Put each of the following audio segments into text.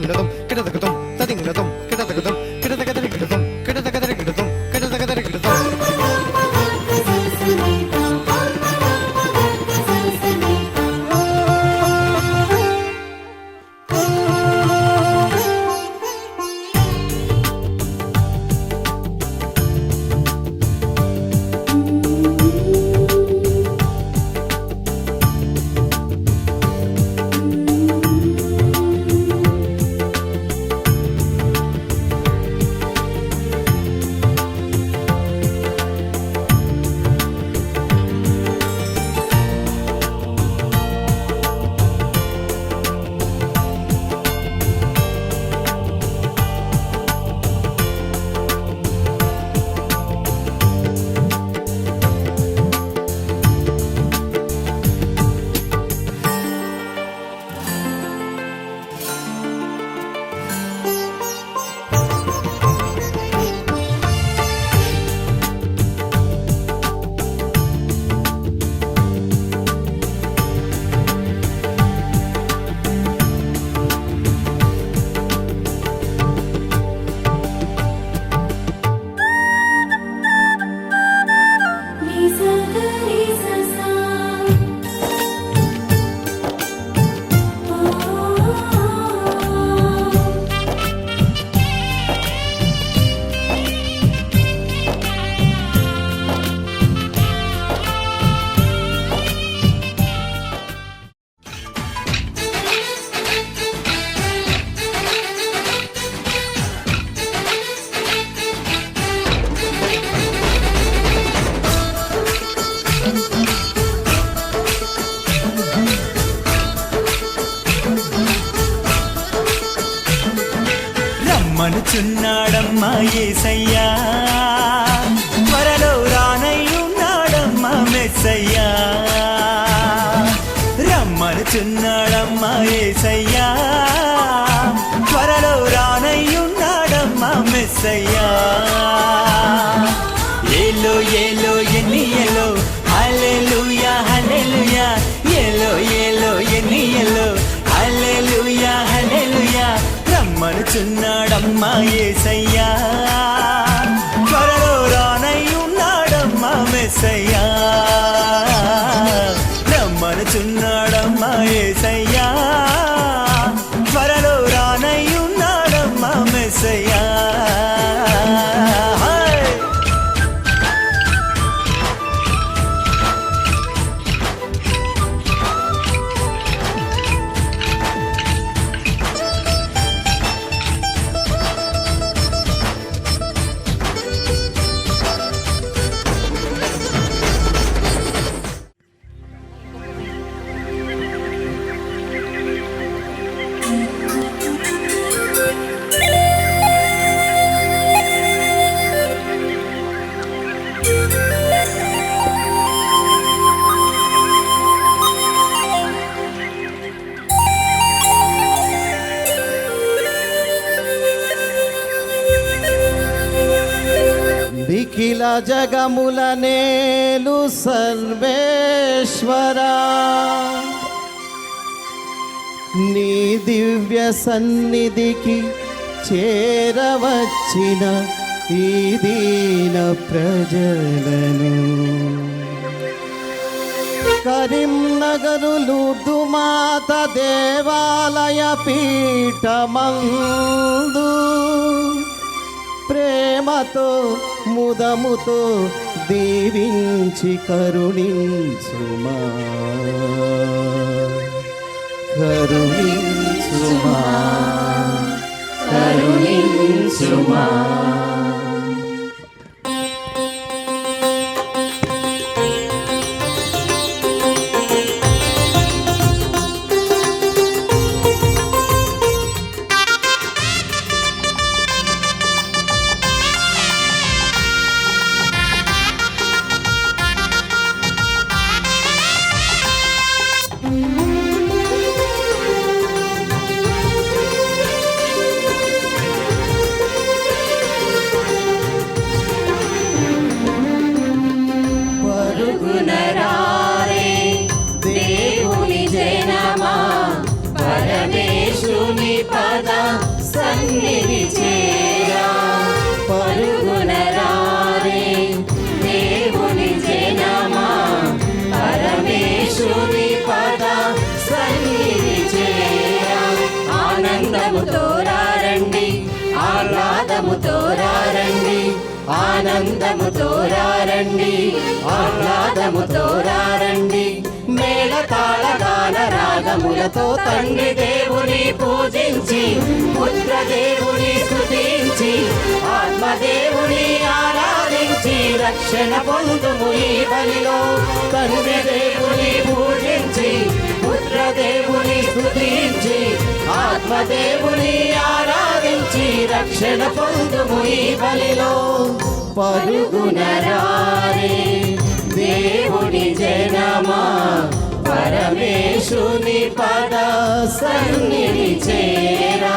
తదింగదం కిడదగదం తదింగదం కిడదగదం కిడదగదరిగిడదం కిడదగదరిగిడదం కిడదగదరిగిడదం. రమ్మనుచున్నాడమ్మా యేసయ్యా, త్వరలో రానయ్యున్నాడమ్మా మెస్సయ్యా. రమ్మనుచున్నాడమ్మా యేసయ్యా, త్వరలో రానయ్యున్నాడమ్మా మెస్సయ్యా. ఏలో ఏలో ఎన్ని ఎలో హల్లెలూయా హల్లెలూయా, ఏలో ఏలో ఎన్ని ఎలో హల్లెలూయా హల్లెలూయా. రమ్మనుచున్నాడమ్మా యేసయ్యా, త్వరలో రానయ్యున్నాడమ్మా మెస్సయ్యా. రమ్మనుచున్నాడమ్మా యేసయ్యా, త్వరలో రానయ్యున్నాడమ్మా మెస్సయ్యా. నిఖిల జగముల నేలు సర్వేశ్వరా, నీ దివ్య సన్నిధికి చేరవచ్చిన ఈ దీన ప్రజలను కరీంనగరు లూర్దు మాత దేవాలయ పీఠమందు ప్రేమతో ముదముతో దీవించి కరుణించుమా కరుణించుమా కరుణించుమా. పద సన్నిధి చేరా పరుగున రారే దేవుని జనమా పరమేశుని పద సన్నిధి చేరా ఆనందముతో రండి ఆహ్లాదముతో రండి ఆనందముతో రండి ఆహ్లాదముతో రండి మేళ తాళ గాన రాగములతో తండ్రి దేవుని పూజించి పుత్ర దేవుని స్తుతించి ఆత్మదేవుని ఆరాధించి రక్షణ పొందుము ఈ బలిలో తండ్రి దేవుని పూజించి పుత్ర దేవుని స్తుతించి ఆత్మదేవుని ఆరాధించి రక్షణ పొందుము ఈ బలిలో పరుగున రారే దేవుని జనమా పరమేశుని పద సన్నిధి చేరా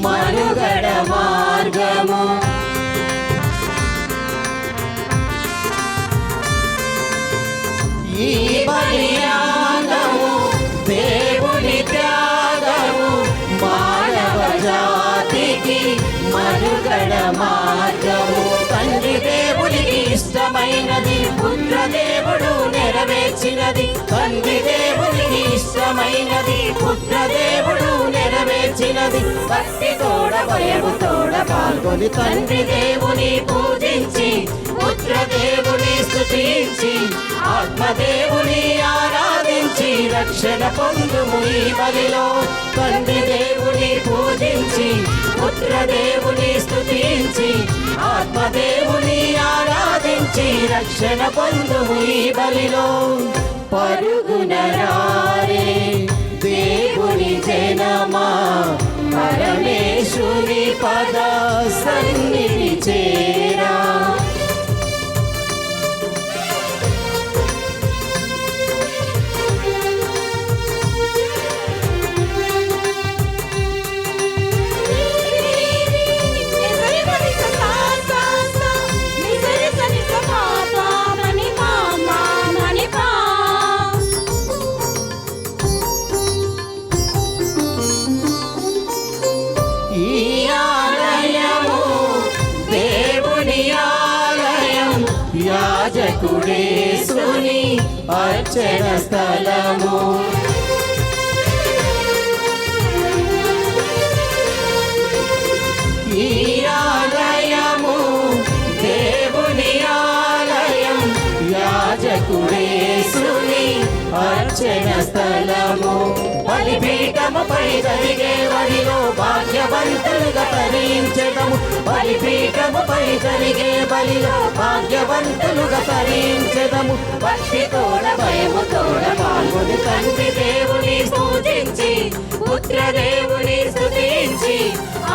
మనుగడ మార్గము ఈ బలియాగము దేవుని త్యాగము మానవ జాతికి మనుగడ మార్గము తండ్రి దేవునికి ఇష్టమైనది పుత్ర దేవుడు నెరవేర్చినది తండ్రి దేవునికి ఇష్టమైనది పుత్ర దేవుడు నెరవేర్చినది భక్తి తోడ భయము తోడ పాల్గొని తండ్రి దేవుని పూజించి పుత్ర దేవుని స్తుతించి ఆత్మదేవుని ఆరాధించి రక్షణ పొందుము ఈ బలిలో తండ్రి దేవుని పూజించి పుత్ర దేవుని స్తుతించి ఆత్మదేవుని ఆరాధించి రక్షణ పొందుము ఈ బలిలో పరుగున రారే దేవుని జనమా పరమేశుని పద సన్నిధి చేరా యాజకుడేసుని అర్చన స్థలము ఈ ఆలయము దేవుని ఆలయం యాజకుడేసుని అర్చన స్థలము బలిపీఠముపై జరిగే వడిలో భాగ్యవంతులుగా తరించదము బలిపీఠముపై జరిగే బలిలో భాగ్యవంతులుగా తరించదము భక్తి తోడ భయము తోడ పాల్గొని తండ్రి దేవుని పూజించి పుత్ర దేవుని స్తుతించి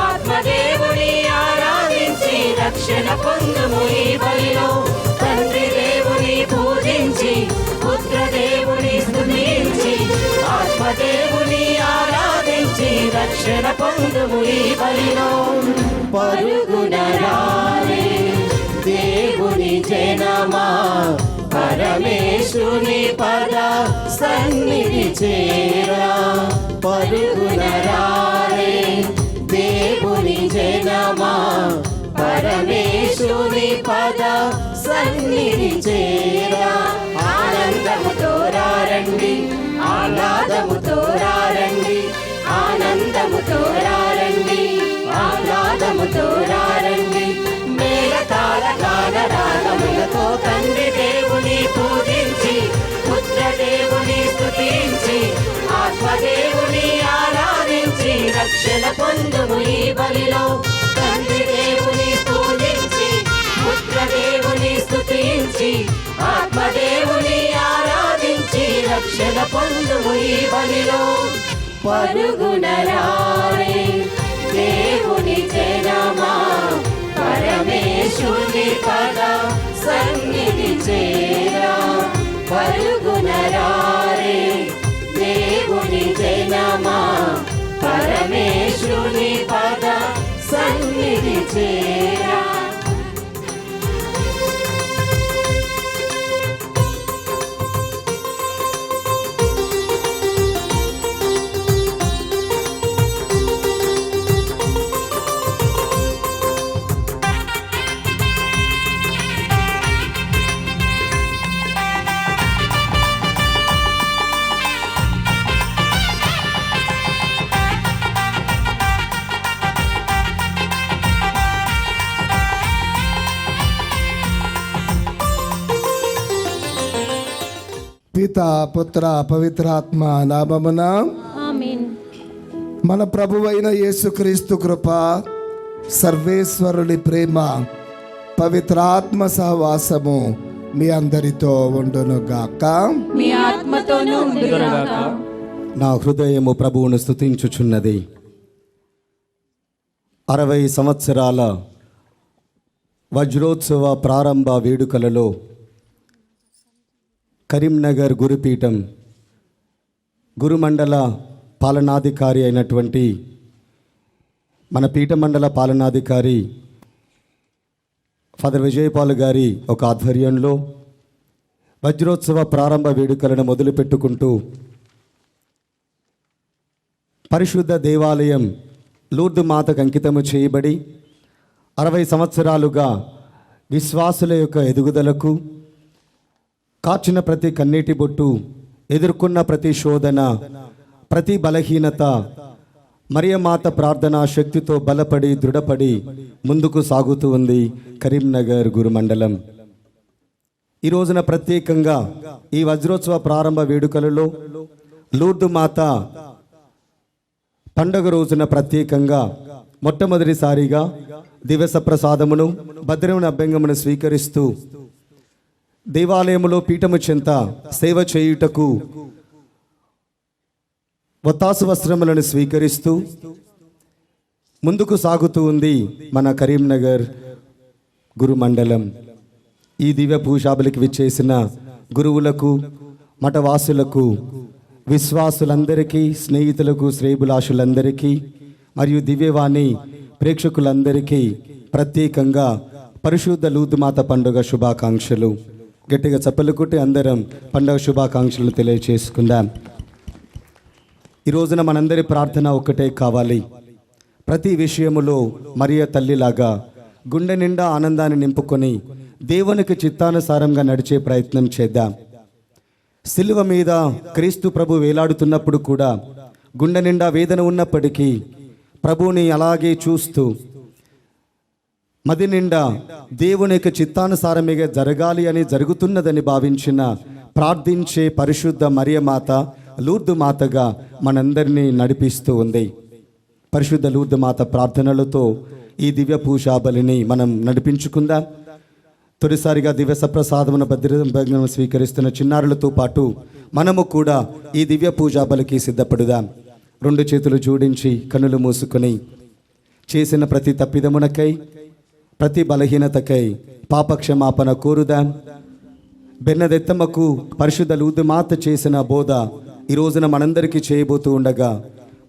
ఆత్మదేవుని ఆరాధించి రక్షణ పొందుము ఈ బలిలో తండ్రి దేవుని పూజించి పుత్ర దేవుని స్తుతించి ఆత్మదేవుని ఆరాధించి రక్షణ పొందుము ఈ బలిలో పరుగున రారే దేవుని జనమా పరమేశుని పద సన్నిధి చేరా పరుగున రారే దేవుని జనమా పరమేశుని పద సన్నిధి చేరా ఆనందముతో రండి ఆహ్లాదముతో రండి ఆనందముతో రండి ఆహ్లాదముతో రండి మేళ తాళ గాన రాగములతో తండ్రి దేవుని పూజించి పుత్ర దేవుని స్తుతించి ఆత్మదేవుని ఆరాధించి రక్షణ పొందుము ఈ బలిలో తండ్రి దేవుని పూజించి అర్పించి ఆత్మదేవుని ఆరాధించి రక్షణ పొందుము ఈ బలిలో. పరుగునరారే దేవుని జనమా, పరమేశుని పద సన్నిధి చేరా. పరుగునరారే దేవుని జనమా, పరమేశుని పద సన్నిధి చేరా. పిత పుత్ర పవిత్రాత్మ నామమున ఆమేన్. మన ప్రభువైన యేసుక్రీస్తు కృప, సర్వేశ్వరుని ప్రేమ, పవిత్రాత్మ సహవాసము మీ అందరితో ఉండునుగాక. మీ ఆత్మతోనూ ఉండుగాక. నా హృదయము ప్రభువును స్తుతించుచున్నది. 60 సంవత్సరాల వజ్రోత్సవ ప్రారంభ వేడుకలలో కరీంనగర్ గురుపీఠం గురుమండల పాలనాధికారి అయినటువంటి మన పీఠమండల పాలనాధికారి ఫాదర్ విజయపాల్ గారి ఒక ఆధ్వర్యంలో వజ్రోత్సవ ప్రారంభ వేడుకలను మొదలుపెట్టుకుంటూ పరిశుద్ధ దేవాలయం లూర్దు మాతకు అంకితము చేయబడి 60 సంవత్సరాలుగా విశ్వాసుల యొక్క ఎదుగుదలకు, కార్చిన ప్రతి కన్నీటి బొట్టు, ఎదుర్కొన్న ప్రతి శోధన, ప్రతి బలహీనత మరియమాత ప్రార్థనా శక్తితో బలపడి దృఢపడి ముందుకు సాగుతూ ఉంది కరీంనగర్ గురుమండలం. ఈ రోజున ప్రత్యేకంగా ఈ వజ్రోత్సవ ప్రారంభ వేడుకలలో లూర్దు మాత పండగ రోజున ప్రత్యేకంగా మొట్టమొదటిసారిగా దివస ప్రసాదమును భద్రముని అభ్యంగమును స్వీకరిస్తూ దేవాలయములో పీఠము చెంత సేవ చేయుటకు వత్తాసు వస్త్రములను స్వీకరిస్తూ ముందుకు సాగుతూ ఉంది మన కరీంనగర్ గురుమండలం. ఈ దివ్య పూజాబలికి విచ్చేసిన గురువులకు, మఠవాసులకు, విశ్వాసులందరికీ, స్నేహితులకు, శ్రేయభిలాషులందరికీ మరియు దివ్యవాణి ప్రేక్షకులందరికీ ప్రత్యేకంగా పరిశుద్ధ లూర్దుమాత పండుగ శుభాకాంక్షలు. గట్టిగా చప్పలు కొట్టి అందరం పండుగ శుభాకాంక్షలు తెలియచేసుకుందాం. ఈ రోజున మనందరి ప్రార్థన ఒక్కటే కావాలి. ప్రతి విషయములో మరియ తల్లిలాగా గుండె నిండా ఆనందాన్ని నింపుకొని దేవునికి చిత్తానుసారంగా నడిచే ప్రయత్నం చేద్దాం. సిలువ మీద క్రీస్తు ప్రభు వేలాడుతున్నప్పుడు కూడా గుండె నిండా వేదన ఉన్నప్పటికీ ప్రభువుని అలాగే చూస్తూ మది నిండా దేవుని యొక్క చిత్తానుసారమేగా జరగాలి అని జరుగుతున్నదని భావించిన ప్రార్థించే పరిశుద్ధ మరియమాత లూర్దు మాతగా మనందరినీ నడిపిస్తూ ఉంది. పరిశుద్ధ లూర్దు మాత ప్రార్థనలతో ఈ దివ్య పూజాబలిని మనం నడిపించుకుందాం. తొలిసారిగా దివ్య సప్రసాదమును భద్రంగా స్వీకరిస్తున్న చిన్నారులతో పాటు మనము కూడా ఈ దివ్య పూజాబలికి సిద్ధపడుదాం. 2 చేతులు జోడించి కన్నులు మూసుకొని చేసిన ప్రతి తప్పిదమునకై, ప్రతి బలహీనతకై పాపక్షమాపణ కోరుదాం. బెన్నదెత్తమ్మకు పరిశుద్ధ లూర్దు మాత చేసిన బోధ ఈ రోజున మనందరికీ చేయబోతూ ఉండగా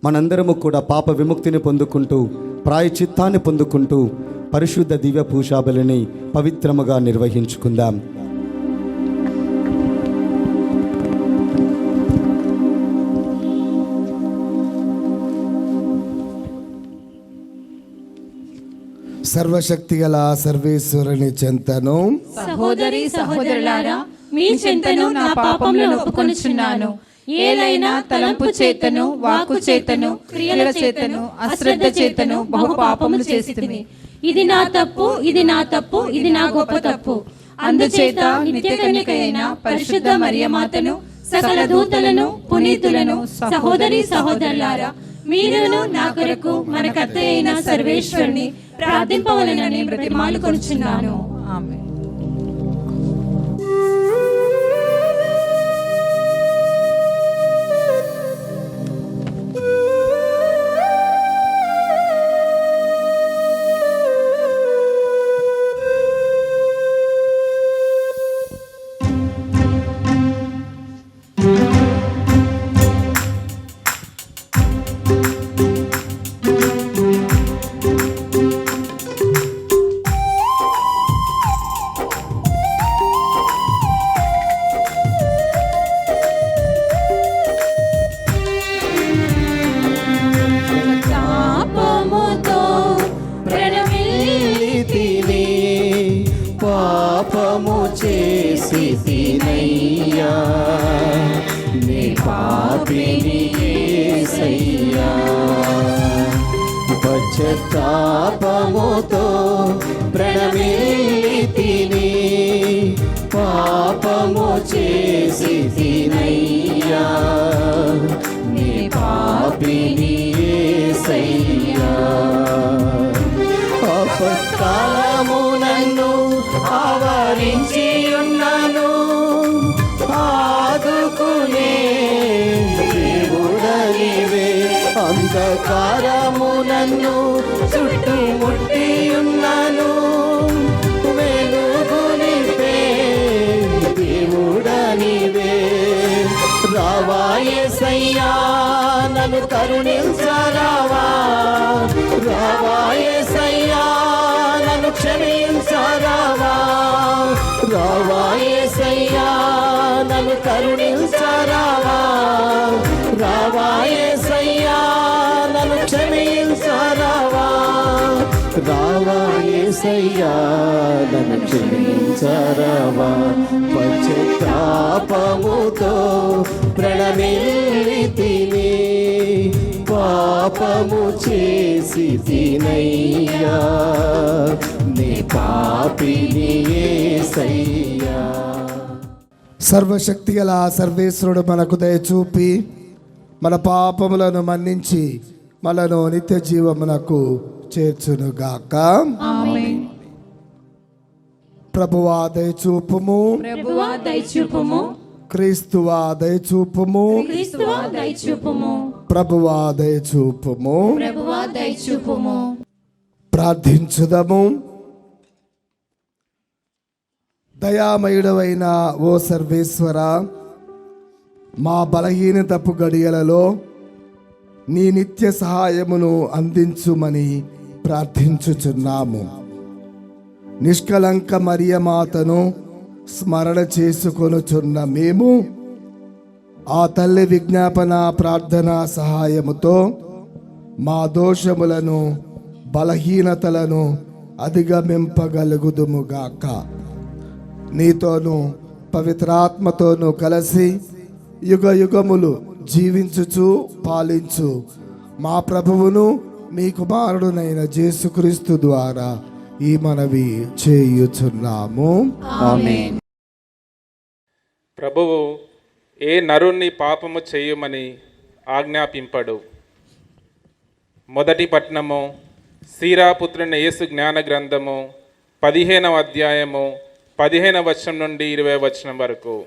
మనందరము కూడా పాప విముక్తిని పొందుకుంటూ, ప్రాయచిత్తాన్ని పొందుకుంటూ పరిశుద్ధ దివ్య పూజాబలిని పవిత్రముగా నిర్వహించుకుందాం. సర్వశక్తి గల సర్వేశ్వరుని చెంతను సహోదరి సహోదరులారా, మీ చెంతను నా పాపములను ఒప్పుకొనుచున్నాను. ఏలైనా తలంపు చేతను, వాక్కు చేతను, క్రియల చేతను, అశ్రద్ధ చేతను బహు పాపములు చేసితిని. ఇది నా తప్పు, ఇది నా తప్పు, ఇది నా గొప్ప తప్పు. అందుచేత నిత్య కన్యక అయిన పరిశుద్ధ మరియమాతను, సకల దూతలను, పునీతులను, సహోదరి సహోదరులారా, మీరును నా కొరకు మన కర్త అయిన సర్వేశ్వరుని ప్రార్థింపవలెనని బ్రతిమాలుకొనుచున్నాను. ఆమేన్. యేసయ్యా నీ పాపిని యేసయ్యా పశ్చాత్తాపముతో ప్రణమిల్లితిని పాపము చేసి తినయ్యా నీ పాపిని యేసయ్యా అపకాలము నన్ను ఆవరించి ఉన్నాను ఆదుకునే దేవుడనివే అంధకారము నన్ను చుట్టుముట్టి ఉన్నాను వెలుగునిపే దేవుడనివే రావా యేసయ్యా నన్ను కరుణించరావా రావా యేసయ్యా నన్ను క్షమించరావా రావా యేసయ్యా నన్ను కరుణించరావా రావా యేసయ్యా నన్ను క్షమించరావా రావా యేసయ్యా నన్ను క్షమించరావా పశ్చాత్తాపముతో ప్రణమిల్లితిని పాపము చేసి తినయ్యా నీ పాపిని యేసయ్యా. సర్వశక్తి గల సర్వేశ్వరుడు మనకు దయచూపి మన పాపములను మన్నించి మనను నిత్య జీవమునకు చేర్చునుగాక. ఆమేన్. ప్రభువా దయచూపుము, ప్రభువా దయచూపుము, క్రీస్తువా దయచూపుము, క్రీస్తువా దయచూపుము, ప్రభువా దయచూపుము. ప్రభువా దయచూపుము. ప్రార్థించుదము. దయామయుడవైన ఓ సర్వేశ్వర, మా బలహీనతపు గడియలలో నీ నిత్య సహాయమును అందించుమని ప్రార్థించుచున్నాము. నిష్కలంక మరియమాతను స్మరణ చేసుకొనుచున్న మేము ఆ తల్లి విజ్ఞాపన ప్రార్థన సహాయముతో మా దోషములను బలహీనతలను అధిగమింపగలుగుదుముగాక. నీతోనూ పవిత్రాత్మతోనూ కలిసి యుగ యుగములు జీవించుచు పాలించు మా ప్రభువును మీ కుమారుడునైన యేసుక్రీస్తు ద్వారా ఈ మనవి చేయుచున్నాము. ఆమేన్. ప్రభువు ఏ నరుణ్ణి పాపము చేయుమని ఆజ్ఞాపింపడు. మొదటి పట్నము సీరాపుత్రుని యేసు జ్ఞాన గ్రంథము 15వ అధ్యాయము 15వ వచనం నుండి 20వ వచనం వరకు.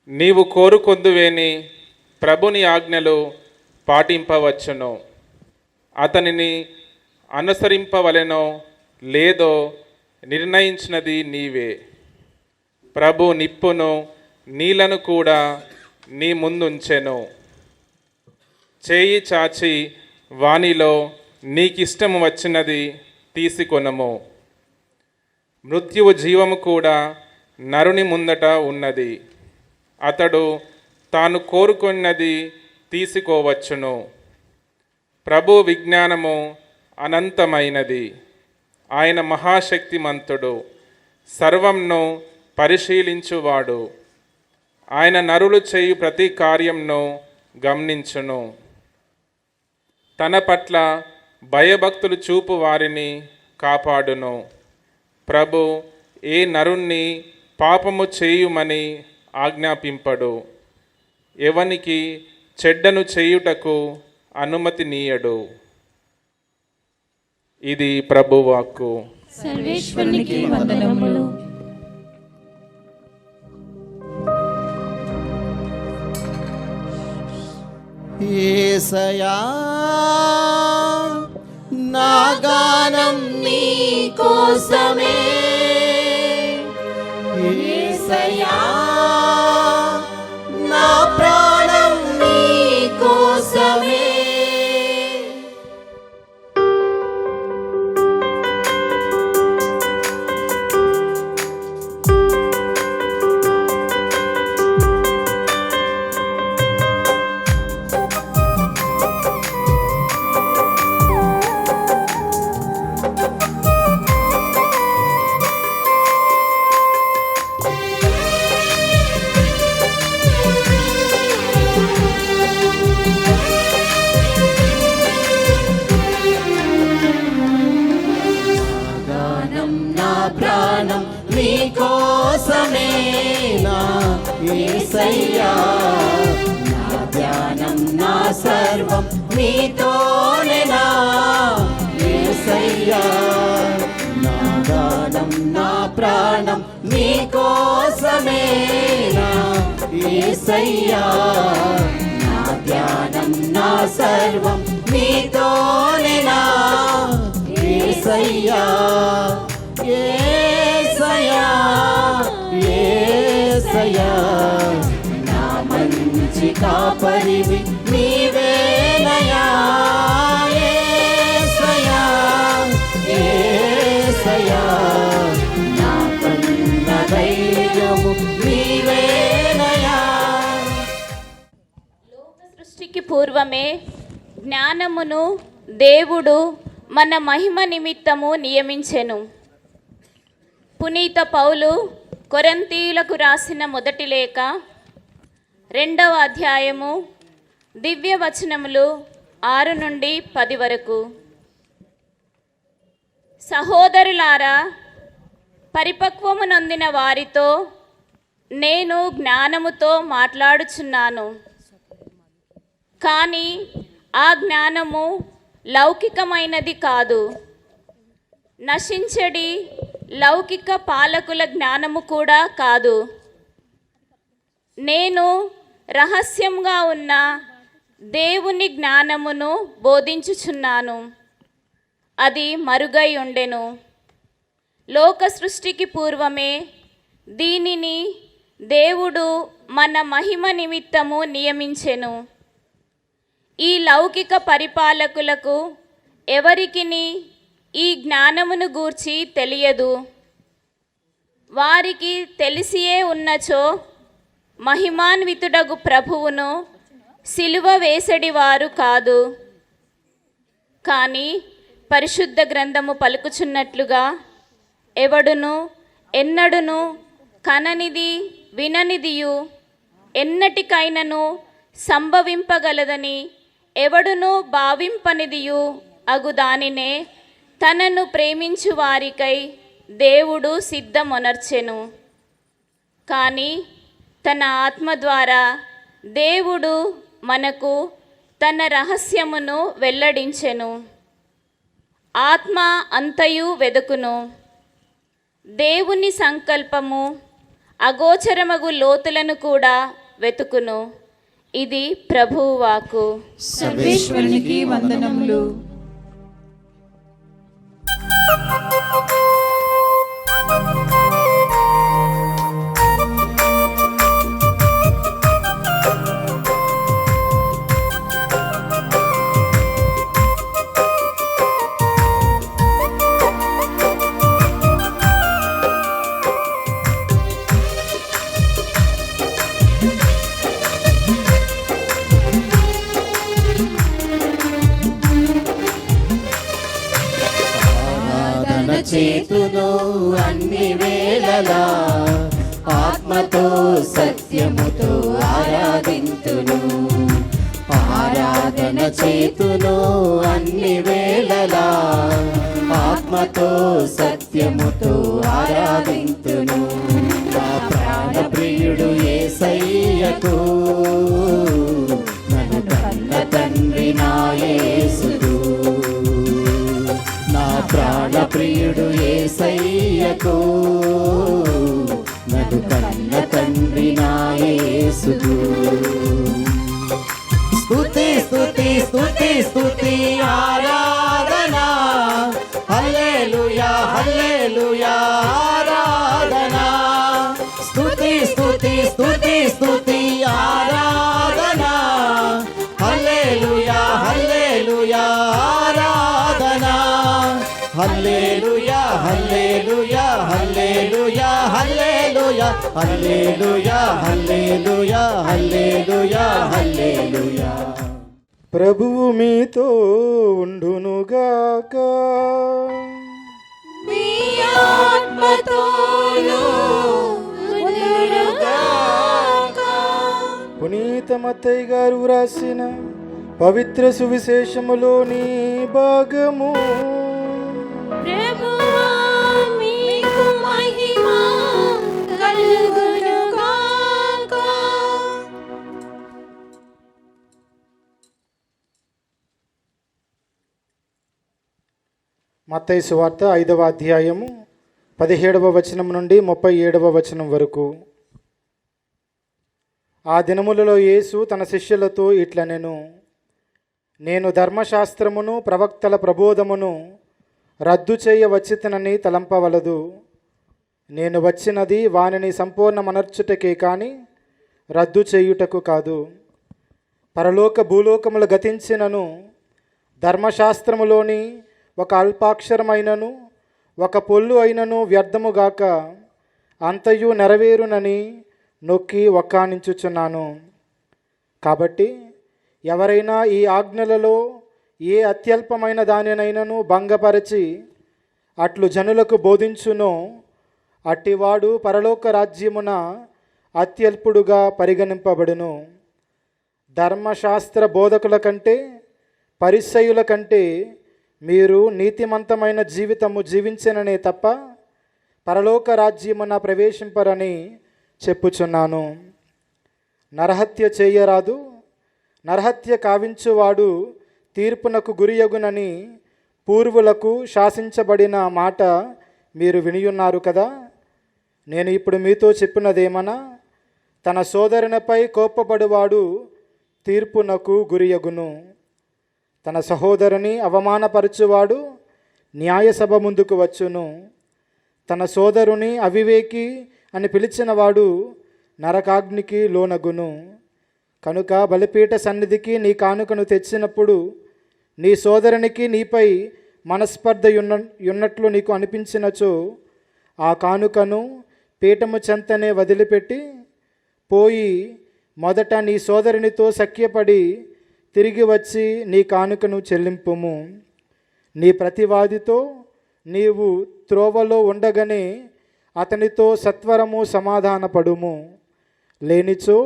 నీవు కోరుకొందువేని ప్రభుని ఆజ్ఞలు పాటింపవచ్చును, అతనిని అనుసరింపవలెనో లేదో నిర్ణయించినది నీవే. ప్రభు నిప్పును నీళ్లను కూడా నీ ముందుంచెను. చేయి చాచి వానిలో నీకిష్టము వచ్చినది తీసుకొనము. మృత్యువు జీవము కూడా నరుని ముందట ఉన్నది, అతడు తాను కోరుకున్నది తీసుకోవచ్చును. ప్రభు విజ్ఞానము అనంతమైనది, ఆయన మహాశక్తిమంతుడు, సర్వంను పరిశీలించువాడు. ఆయన నరులు చేయు ప్రతి కార్యంను గమనించును. తన పట్ల భయభక్తులు చూపు వారిని కాపాడును. ప్రభు ఏ నరుణ్ణి పాపము చేయుమని ఆజ్ఞాపింపడు, ఎవనికి చెడ్డను చేయుటకు అనుమతి నీయడు. ఇది ప్రభువాక్కు. సర్వేశ్వరునికి వందనములు. యేసయ్యా నా గానం నీ కోసమే, యేసయ్యా నా ప్రాణం నీ కోసమే. నా ప్రాణం నీకోసమే నా యేసయ్యా నా ధ్యానం నా సర్వం నీతోనే నా యేసయ్యా నా గానం నా ప్రాణం నీకోసమే నా యేసయ్యా నా ధ్యానం నా సర్వం నీతోనే నా యేసయ్యా యేసయ్యా యేసయ్యా నా మంచి కాపరివి నీవేనయ్యా యేసయ్యా యేసయ్యా నా కన్న ధైర్యము నీవేనయ్యా. లోక సృష్టికి పూర్వమే జ్ఞానమును దేవుడు మన మహిమ నిమిత్తము నియమించెను. పునీత పౌలు కొరింథీయులకు రాసిన మొదటి లేఖ 2వ అధ్యాయము దివ్య వచనములు 6 నుండి 10 వరకు. సహోదరులారా, పరిపక్వము నొందిన వారితో నేను జ్ఞానముతో మాట్లాడుచున్నాను. కానీ ఆ జ్ఞానము లౌకికమైనది కాదు. నశించడి లౌకిక పాలకుల జ్ఞానము కూడా కాదు. నేను రహస్యంగా ఉన్న దేవుని జ్ఞానమును బోధించుచున్నాను. అది మరుగై ఉండెను. లోక సృష్టికి పూర్వమే దీనిని దేవుడు మన మహిమ నిమిత్తము నియమించెను. ఈ లౌకిక పరిపాలకులకు ఎవరికిని ఈ జ్ఞానమును గూర్చి తెలియదు. వారికి తెలిసియే ఉన్నచో మహిమాన్వితుడగు ప్రభువును సిలువ వేసడివారు కాదు. కానీ పరిశుద్ధ గ్రంథము పలుకుచున్నట్లుగా ఎవడును ఎన్నడును కననిది విననిదియు ఎన్నటికైనను సంభవింపగలదని ఎవడును భావింపనిదియు అగు దానినే తనను ప్రేమించు వారికై దేవుడు సిద్ధమొనర్చెను. కానీ తన ఆత్మ ద్వారా దేవుడు మనకు తన రహస్యమును వెల్లడించెను. ఆత్మ అంతయు వెదుకును, దేవుని సంకల్పము అగోచరమగు లోతులను కూడా వెతుకును. ఇది ప్రభువు వాక్కు. సర్వేశ్వరునికి వందనములు. చేతును అన్ని వేళలా ఆత్మతో సత్యముతో ఆరాధింతును. ఆరాధన చేతును అన్ని వేళలా ఆత్మతో సత్యముతో ఆరాధింతును. నా ప్రాణ ప్రియుడు యేసయ్యకు నన్ను కన్న తండ్రి నా యేసుకు. నా ప్రాణ ప్రియుడు యేసయ్యకు నన్ను కన్న తండ్రి నా యేసుకు. స్తుతి స్తుతి స్తుతి స్తుతి ఆరాధన హల్లెలూయా హల్లెలూయా ఆరాధన. స్తుతి స్తుతి స్తుతి స్తుతి ఆరాధన హల్లెలూయా హల్లెలూయా ఆరాధన. హల్లెలూయా hallelujah hallelujah hallelujah hallelujah hallelujah hallelujah హల్లెలూయా. ప్రభువు మీతో ఉండునుగాక. మీ ఆత్మతోను ఉండునుగాక. పునీత మత్తయి గారు వ్రాసిన పవిత్ర సువిశేషములోని భాగము. ప్రభువా మీ మత్తయి సువార్త 5వ అధ్యాయము 17వ వచనం నుండి 37వ వచనం వరకు. ఆ దినములలో యేసు తన శిష్యులతో ఇట్లనెను, నేను ధర్మశాస్త్రమును ప్రవక్తల ప్రబోధమును రద్దు చేయ వచ్చితనని తలంపవలదు. నేను వచ్చినది వానిని సంపూర్ణమనర్చుటకే కాని రద్దు చేయుటకు కాదు. పరలోక భూలోకములు గతించినను ధర్మశాస్త్రములోని ఒక అల్పాక్షరమైనను ఒక పొల్లు అయినను వ్యర్థముగాక అంతయు నెరవేరునని నొక్కి ఒక్కానించుచున్నాను. కాబట్టి ఎవరైనా ఈ ఆజ్ఞలలో ఏ అత్యల్పమైన దానినైనను భంగపరచి అట్లు జనులకు బోధించునో అట్టివాడు పరలోక రాజ్యమున అత్యల్పుడుగా పరిగణింపబడును. ధర్మశాస్త్ర బోధకుల కంటే పరిసయ్యుల కంటే మీరు నీతిమంతమైన జీవితము జీవించననే తప్ప పరలోక రాజ్యమున ప్రవేశింపరని చెప్పుచున్నాను. నరహత్య చేయరాదు, నరహత్య కావించువాడు తీర్పునకు గురియగునని పూర్వులకు శాసించబడిన మాట మీరు వినియున్నారు కదా. నేను ఇప్పుడు మీతో చెప్పినదేమనా, తన సోదరునిపై కోపపడువాడు తీర్పునకు గురియగును. తన సహోదరుని అవమానపరచువాడు న్యాయసభ ముందుకు వచ్చును. తన సోదరుని అవివేకి అని పిలిచినవాడు నరకాగ్నికి లోనగును. కనుక బలిపీఠ సన్నిధికి నీ కానుకను తెచ్చినప్పుడు నీ సోదరునికి నీపై మనస్పర్ధ ఉన్నట్లు నీకు అనిపించినచో ఆ కానుకను పీఠము చెంతనే వదిలిపెట్టి పోయి మొదట నీ సోదరునితో సఖ్యపడి తిరిగి వచ్చి నీ కానుకను చెల్లింపుము. నీ ప్రతివాదితో నీవు త్రోవలో ఉండగానే అతనితో సత్వరము సమాధానపడుము. లేనిచో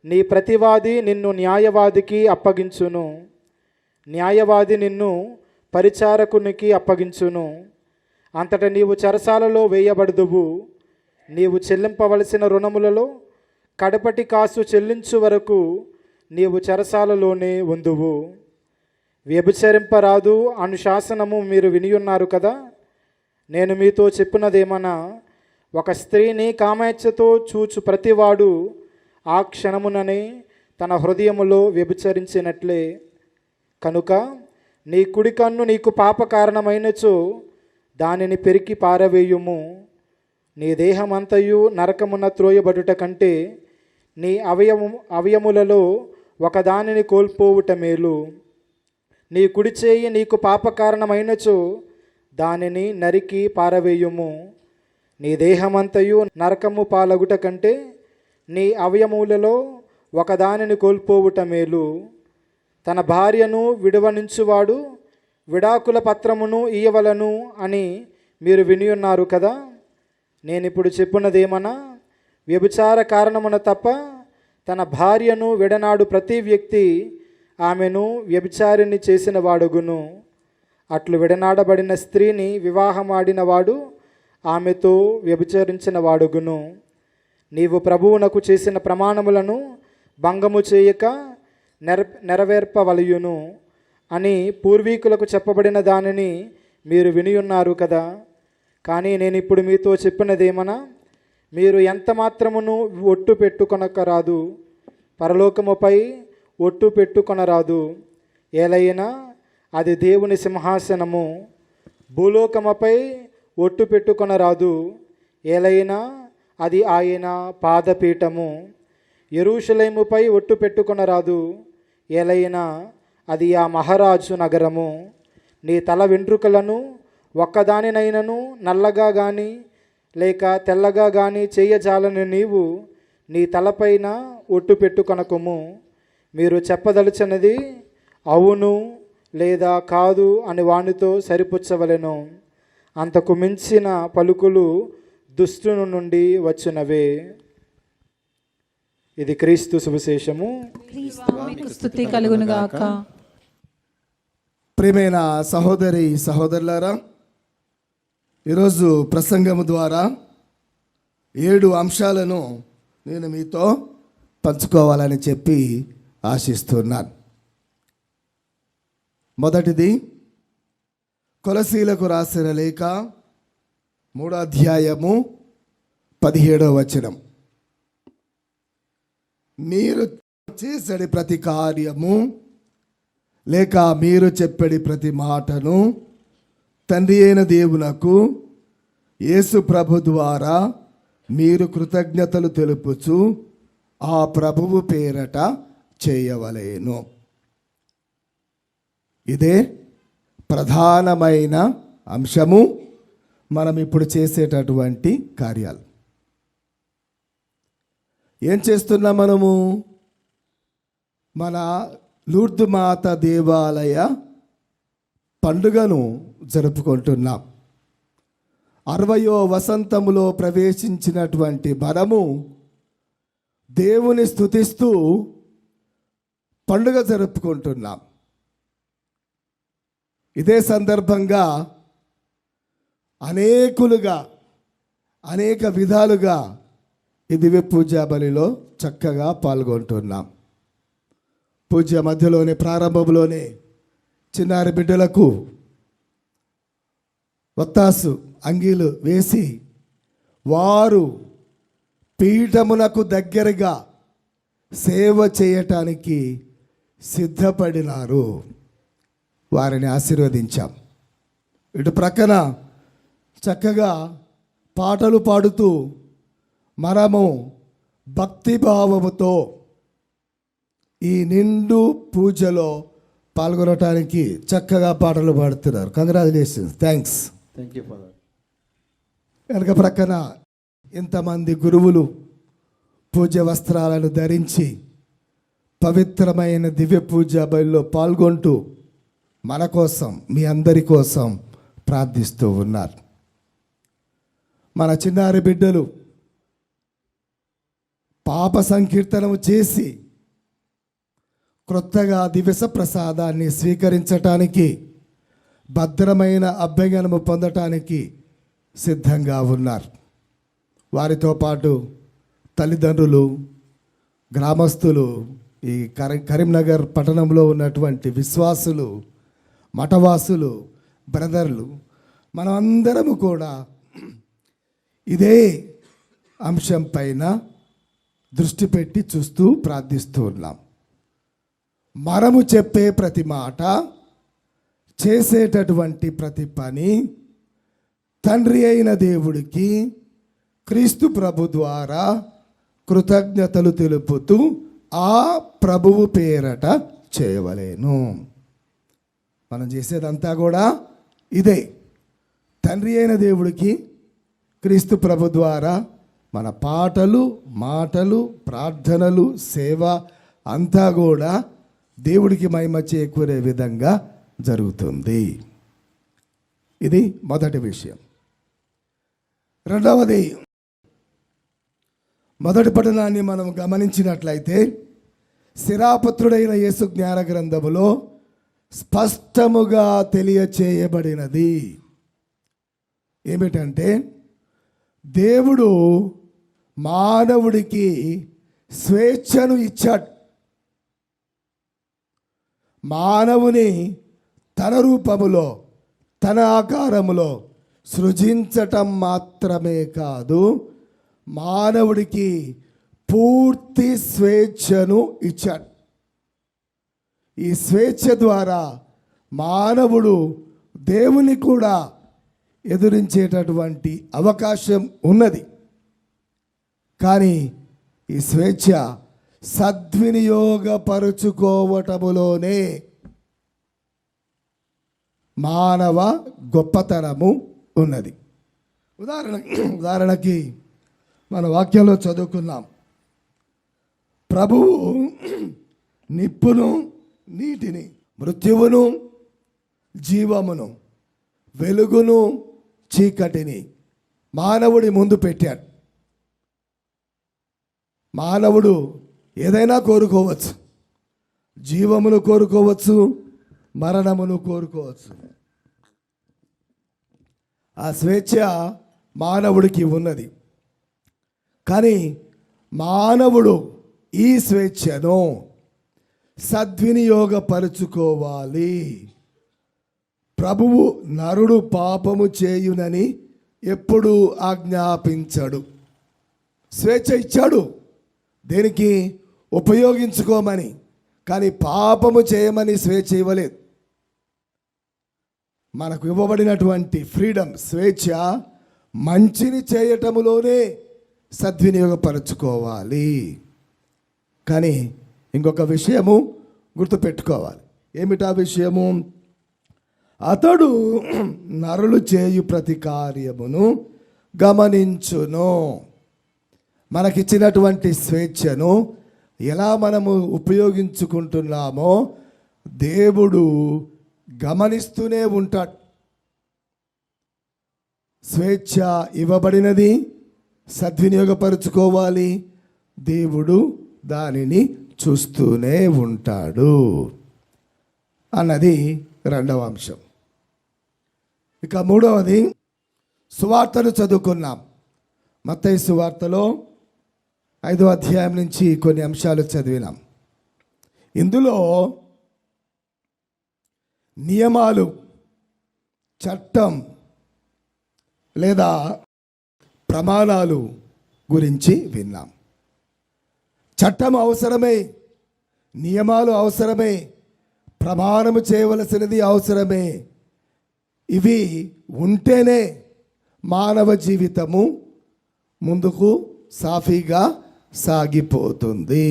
నీ ప్రతివాది నిన్ను న్యాయవాదికి అప్పగించును, న్యాయవాది నిన్ను పరిచారకునికి అప్పగించును. అంతట నీవు చెరసాలలో వేయబడుదువు. నీవు చెల్లింపవలసిన రుణములలో కడపటి కాసు చెల్లించు వరకు నీవు చెరసాలలోనే ఉందువు. వ్యభిచరింపరాదు అను శాసనము మీరు వినియున్నారు కదా. నేను మీతో చెప్పినదేమన్నా, ఒక స్త్రీని కామేచ్ఛతో చూచు ప్రతివాడు ఆ క్షణముననే తన హృదయములో వ్యభిచరించినట్లే. కనుక నీ కుడి కన్ను నీకు పాప కారణమైనచో దానిని పెరికి పారవేయుము. నీ దేహమంతయు నరకమున త్రోయబడుట కంటే నీ అవయములలో ఒకదానిని కోల్పోవుట మేలు. నీ కుడి చేయి నీకు పాప కారణమైనచో దానిని నరికి పారవేయుము. నీ దేహమంతయు నరకము పాలగుట కంటే నీ అవయములలో ఒకదానిని కోల్పోవుట మేలు. తన భార్యను విడవనించువాడు విడాకుల పత్రమును ఇయ్యవలను అని మీరు వినియున్నారు కదా. నేనిప్పుడు చెప్పున్నదేమన్నా, వ్యభిచార కారణమున తప్ప తన భార్యను విడనాడు ప్రతి వ్యక్తి ఆమెను వ్యభిచారిని చేసిన వాడుగును. అట్లు విడనాడబడిన స్త్రీని వివాహమాడినవాడు ఆమెతో వ్యభిచరించిన వాడుగును. నీవు ప్రభువునకు చేసిన ప్రమాణములను భంగము చేయక నెరవేర్పవలయును అని పూర్వీకులకు చెప్పబడిన దానిని మీరు వినియున్నారు కదా. కానీ నేను ఇప్పుడు మీతో చెప్పినదేమన్నా, మీరు ఎంత మాత్రమును ఒట్టు పెట్టుకొనకరాదు, పరలోకముపై ఒట్టు పెట్టుకొనరాదు. ఏలైనా అది దేవుని సింహాసనము. భూలోకముపై ఒట్టు పెట్టుకొనరాదు, ఏలైనా అది ఆయన పాదపీఠము. యెరూషలేముపై ఒట్టు పెట్టుకొనరాదు, ఏలైనా అది ఆ మహారాజు నగరము. నీ తల వెంట్రుకలను ఒక్కదానినైనను నల్లగా కానీ లేక తెల్లగా కానీ చేయజాలని నీవు నీ తలపైన ఒట్టు పెట్టుకొనకుము. మీరు చెప్పదలిచినది అవును లేదా కాదు అని వానితో సరిపుచ్చవలెను. అంతకు మించిన పలుకులు దుష్టుని నుండి వచ్చినవే. ఇది క్రీస్తు సువిశేషము. స్తుతి కలుగును గాక. ప్రియమైన సహోదరి సహోదరులారా, ఈరోజు ప్రసంగము ద్వారా 7 అంశాలను నేను మీతో పంచుకోవాలని చెప్పి ఆశిస్తున్నాను. మొదటిది, కొలసీలకు రాసిన లేఖ 3వ అధ్యాయము 17వ వచనం. మీరు చేసడి ప్రతి కార్యము లేక మీరు చెప్పడి ప్రతి మాటను తండ్రి అయిన దేవునకు యేసు ప్రభు ద్వారా మీరు కృతజ్ఞతలు తెలుపుచు ఆ ప్రభువు పేరట చేయవలెను. ఇదే ప్రధానమైన అంశము మనం ఇప్పుడు చేసేటటువంటి కార్యాలు. ఏం చేస్తున్నాం మనము? మన లూర్దు మాత దేవాలయ పండుగను జరుపుకుంటున్నాం. 60వ వసంతములో ప్రవేశించినటువంటి మనము దేవుని స్తుతిస్తూ పండుగ జరుపుకుంటున్నాం. ఇదే సందర్భంగా అనేక విధాలుగా ఈ దివ్య పూజా బలిలో చక్కగా పాల్గొంటున్నాం. పూజ మధ్యలోనే ప్రారంభంలోనే చిన్నారి బిడ్డలకు వత్తాసు అంగీలు వేసి వారు పీఠమునకు దగ్గరగా సేవ చేయటానికి సిద్ధపడినారు. వారిని ఆశీర్వదించాం. ఇటు ప్రక్కన చక్కగా పాటలు పాడుతూ మనము భక్తిభావముతో ఈ నిండు పూజలో పాల్గొనటానికి చక్కగా పాటలు పాడుతున్నారు. Congratulations, thanks. వెనక ప్రక్కన ఇంతమంది గురువులు పూజ వస్త్రాలను ధరించి పవిత్రమైన దివ్య పూజా బలిలో పాల్గొంటూ మన కోసం, మీ అందరి కోసం ప్రార్థిస్తూ ఉన్నారు. మన చిన్నారి బిడ్డలు పాప సంకీర్తనము చేసి క్రొత్తగా దివస ప్రసాదాన్ని స్వీకరించటానికి, భద్రమైన అభ్యగనము పొందటానికి సిద్ధంగా ఉన్నారు. వారితో పాటు తల్లిదండ్రులు, గ్రామస్తులు, ఈ కరీంనగర్ పట్టణంలో ఉన్నటువంటి విశ్వాసులు, మఠవాసులు, బ్రదర్లు, మనమందరము కూడా ఇదే అంశం పైన దృష్టి పెట్టి చూస్తూ ప్రార్థిస్తూ ఉన్నాం. మనము చెప్పే ప్రతి మాట, చేసేటటువంటి ప్రతి పని తండ్రి అయిన దేవుడికి క్రీస్తు ప్రభు ద్వారా కృతజ్ఞతలు తెలుపుతూ ఆ ప్రభువు పేరట చేయవలెను. మనం చేసేదంతా కూడా ఇదే. తండ్రి అయిన దేవుడికి క్రీస్తు ప్రభు ద్వారా మన పాటలు, మాటలు, ప్రార్థనలు, సేవ అంతా కూడా దేవుడికి మహిమ చేకూరే విధంగా జరుగుతుంది. ఇది మొదటి విషయం. రెండవది, మొదటి పట్టణాన్ని మనం గమనించినట్లయితే శిరాపుత్రుడైన యేసు జ్ఞాన గ్రంథములో స్పష్టముగా తెలియచేయబడినది ఏమిటంటే, దేవుడు మానవుడికి స్వేచ్ఛను ఇచ్చాడు. మానవుని తన రూపములో, తన ఆకారములో సృజించటం మాత్రమే కాదు, మానవుడికి పూర్తి స్వేచ్ఛను ఇచ్చాడు. ఈ స్వేచ్ఛ ద్వారా మానవుడు దేవుని కూడా ఎదురించేటటువంటి అవకాశం ఉన్నది. కానీ ఈ స్వేచ్ఛ సద్వినియోగపరుచుకోవటములోనే మానవ గొప్పతనము ఉన్నది. ఉదాహరణకి మన వాక్యంలో చదువుకున్నాం, ప్రభువు నిప్పును, నీటిని, మృత్యువును, జీవమును, వెలుగును, చీకటిని మానవుడి ముందు పెట్టాడు. మానవుడు ఏదైనా కోరుకోవచ్చు, జీవమును కోరుకోవచ్చు, మరణమును కోరుకోవచ్చు. ఆ స్వేచ్ఛ మానవుడికి ఉన్నది. కానీ మానవుడు ఈ స్వేచ్ఛను సద్వినియోగపరుచుకోవాలి. ప్రభువు నరుడు పాపము చేయునని ఎప్పుడూ ఆజ్ఞాపించడు. స్వేచ్ఛ ఇచ్చాడు దేనికి? ఉపయోగించుకోమని. కానీ పాపము చేయమని స్వేచ్ఛ ఇవ్వలేదు. మనకు ఇవ్వబడినటువంటి ఫ్రీడమ్, స్వేచ్ఛ మంచిని చేయటములోనే సద్వినియోగపరచుకోవాలి. కానీ ఇంకొక విషయము గుర్తుపెట్టుకోవాలి. ఏమిటా విషయము? అతడు నరులు చేయు ప్రతి కార్యమును గమనించును. మనకిచ్చినటువంటి స్వేచ్ఛను ఎలా మనము ఉపయోగించుకుంటున్నామో దేవుడు గమనిస్తూనే ఉంటాడు. స్వేచ్ఛ ఇవ్వబడినది, సద్వినియోగపరుచుకోవాలి. దేవుడు దానిని చూస్తూనే ఉంటాడు అన్నది రెండవ అంశం. ఇక మూడవది, సువార్తను చదువుకున్నాం. మత్తయి సువార్తలో 5వ అధ్యాయం నుంచి కొన్ని అంశాలు చదివినాం. ఇందులో నియమాలు, చట్టం లేదా ప్రమాణాలు గురించి విన్నాం. చట్టం అవసరమే, నియమాలు అవసరమే, ప్రమాణము చేయవలసినది అవసరమే. ఇవి ఉంటేనే మానవ జీవితము ముందుకు సాఫీగా సాగిపోతుంది.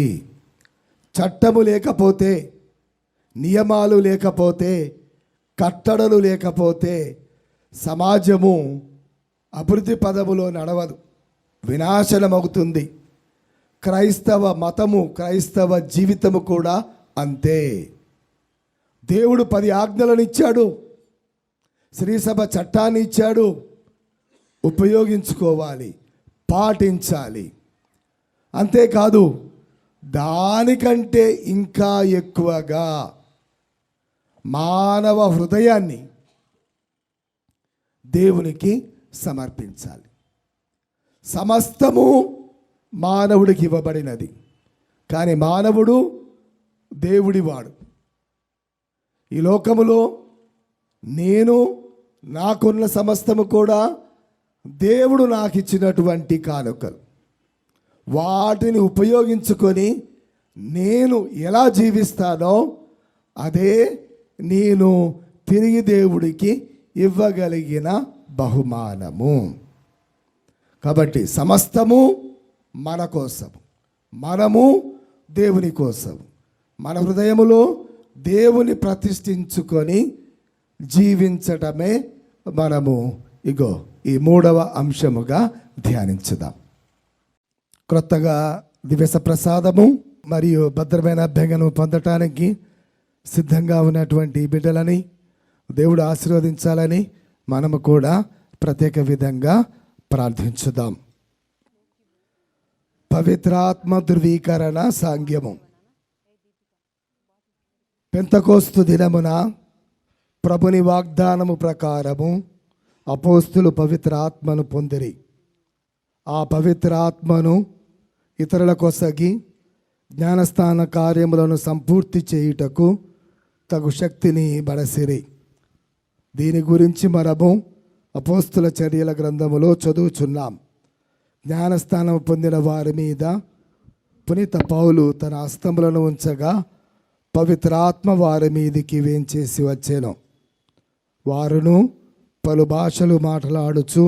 చట్టము లేకపోతే, నియమాలు లేకపోతే, కట్టడలు లేకపోతే సమాజము అభివృద్ధి పదములో నడవదు, వినాశనమవుతుంది. క్రైస్తవ మతము, క్రైస్తవ జీవితము కూడా అంతే. దేవుడు 10 ఆజ్ఞలను ఇచ్చాడు, శ్రీసభ చట్టాన్ని ఇచ్చాడు. ఉపయోగించుకోవాలి, పాటించాలి. అంతేకాదు, దానికంటే ఇంకా ఎక్కువగా మానవ హృదయాన్ని దేవునికి సమర్పించాలి. సమస్తము మానవుడికి ఇవ్వబడినది, కానీ మానవుడు దేవుడివాడు. ఈ లోకములో నేను, నాకున్న సమస్తము కూడా దేవుడు నాకు ఇచ్చినటువంటి కానుకలు. వాటిని ఉపయోగించుకొని నేను ఎలా జీవిస్తానో అదే నేను తిరిగి దేవుడికి ఇవ్వగలిగిన బహుమానము. కాబట్టి సమస్తము మన కోసం, మనము దేవుని కోసం. మన హృదయములో దేవుని ప్రతిష్ఠించుకొని జీవించటమే మనము ఇగో ఈ 3వ అంశముగా ధ్యానించుదాం. క్రొత్తగా దివ్య ప్రసాదము మరియు భద్రమైన అభ్యంగను పొందటానికి సిద్ధంగా ఉన్నటువంటి బిడ్డలని దేవుడు ఆశీర్వదించాలని మనము కూడా ప్రత్యేక విధంగా ప్రార్థించుదాం. పవిత్రాత్మ ధృవీకరణ సాంగ్యము. పెంతకోస్తు దినమున ప్రభుని వాగ్దానము ప్రకారము అపోస్తులు పవిత్ర ఆత్మను పొందిరి. ఆ పవిత్ర ఆత్మను ఇతరుల కొసగి జ్ఞానస్థాన కార్యములను సంపూర్తి చేయుటకు తగు శక్తిని బడసిరి. దీని గురించి మనము అపోస్తుల చర్యల గ్రంథములో చదువుచున్నాం. జ్ఞానస్థానం పొందిన వారి మీద పునీత పౌలు తన హస్తములను ఉంచగా పవిత్రాత్మ వారి మీదికి వేంచేసి వచ్చెను. వారును పలు భాషలు మాట్లాడుచు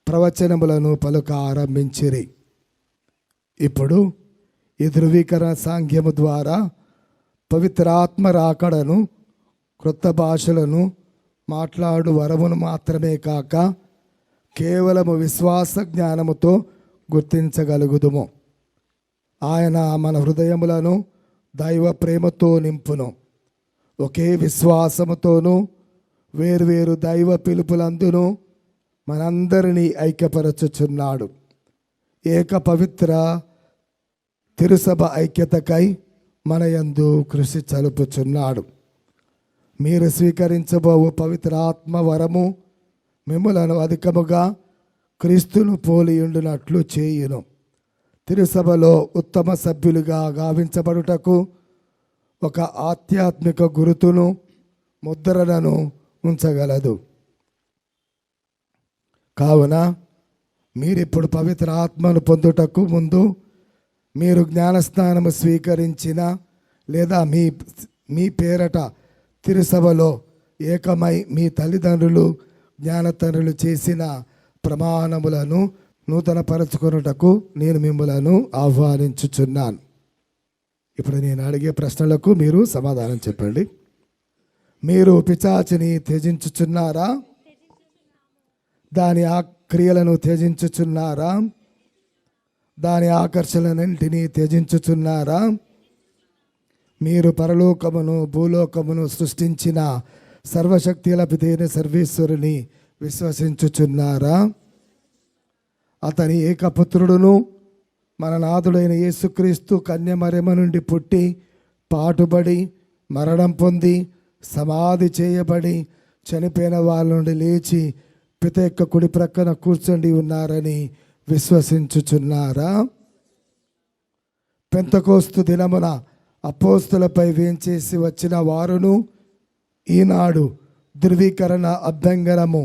ప్రవచనములను పలుక ఆరంభించిరి. ఇప్పుడు ఈ ధృవీకరణ సాంగ్యము ద్వారా పవిత్రాత్మ రాకడను, క్రొత్త భాషలను మాట్లాడు వరమును మాత్రమే కాక కేవలము విశ్వాస జ్ఞానముతో గుర్తించగలుగుదుము. ఆయన మన హృదయములను దైవ ప్రేమతో నింపును. ఒకే విశ్వాసముతోనూ వేర్వేరు దైవ పిలుపులందును మనందరినీ ఐక్యపరచుచున్నాడు. ఏక పవిత్ర తిరుసభ ఐక్యతకై మన యందు కృషి చలుపుచున్నాడు. మీరు స్వీకరించబోవు పవిత్ర ఆత్మ వరము మిమ్ములను అధికముగా క్రీస్తును పోలియుండునట్లు చేయును. తిరుసభలో ఉత్తమ సభ్యులుగా గావించబడుటకు ఒక ఆధ్యాత్మిక గురుతును, ముద్రలను ఉంచగలదు. కావున మీరిప్పుడు పవిత్ర ఆత్మను పొందుటకు ముందు మీరు జ్ఞానస్నానము స్వీకరించిన లేదా మీ పేరట తిరుసభలో ఏకమై మీ తల్లిదండ్రులు జ్ఞానతండ్రులు చేసిన ప్రమాణములను నూతనపరచుకొనుటకు నేను మిమ్మలను ఆహ్వానించుచున్నాను. ఇప్పుడు నేను అడిగే ప్రశ్నలకు మీరు సమాధానం చెప్పండి. మీరు పిశాచిని త్యజించుచున్నారా? దాని క్రియలను త్యజించుచున్నారా? దాని ఆకర్షణలన్నింటినీ త్యజించుచున్నారా? మీరు పరలోకమును భూలోకమును సృష్టించిన సర్వశక్తుల పితైన సర్వేశ్వరుని విశ్వసించుచున్నారా? అతని ఏకపుత్రుడును మన నాథుడైన యేసుక్రీస్తు కన్యమరిమ నుండి పుట్టి పాటుబడి మరణం పొంది సమాధి చేయబడి చనిపోయిన వాళ్ళ నుండి లేచి పిత యొక్క కుడి ప్రక్కన కూర్చొని ఉన్నారని విశ్వసించుచున్నారా? పెంతెకోస్తు దినమున అపోస్తులపై వేంచేసి వచ్చిన వారును ఈనాడు ధృవీకరణ అభ్యంగనము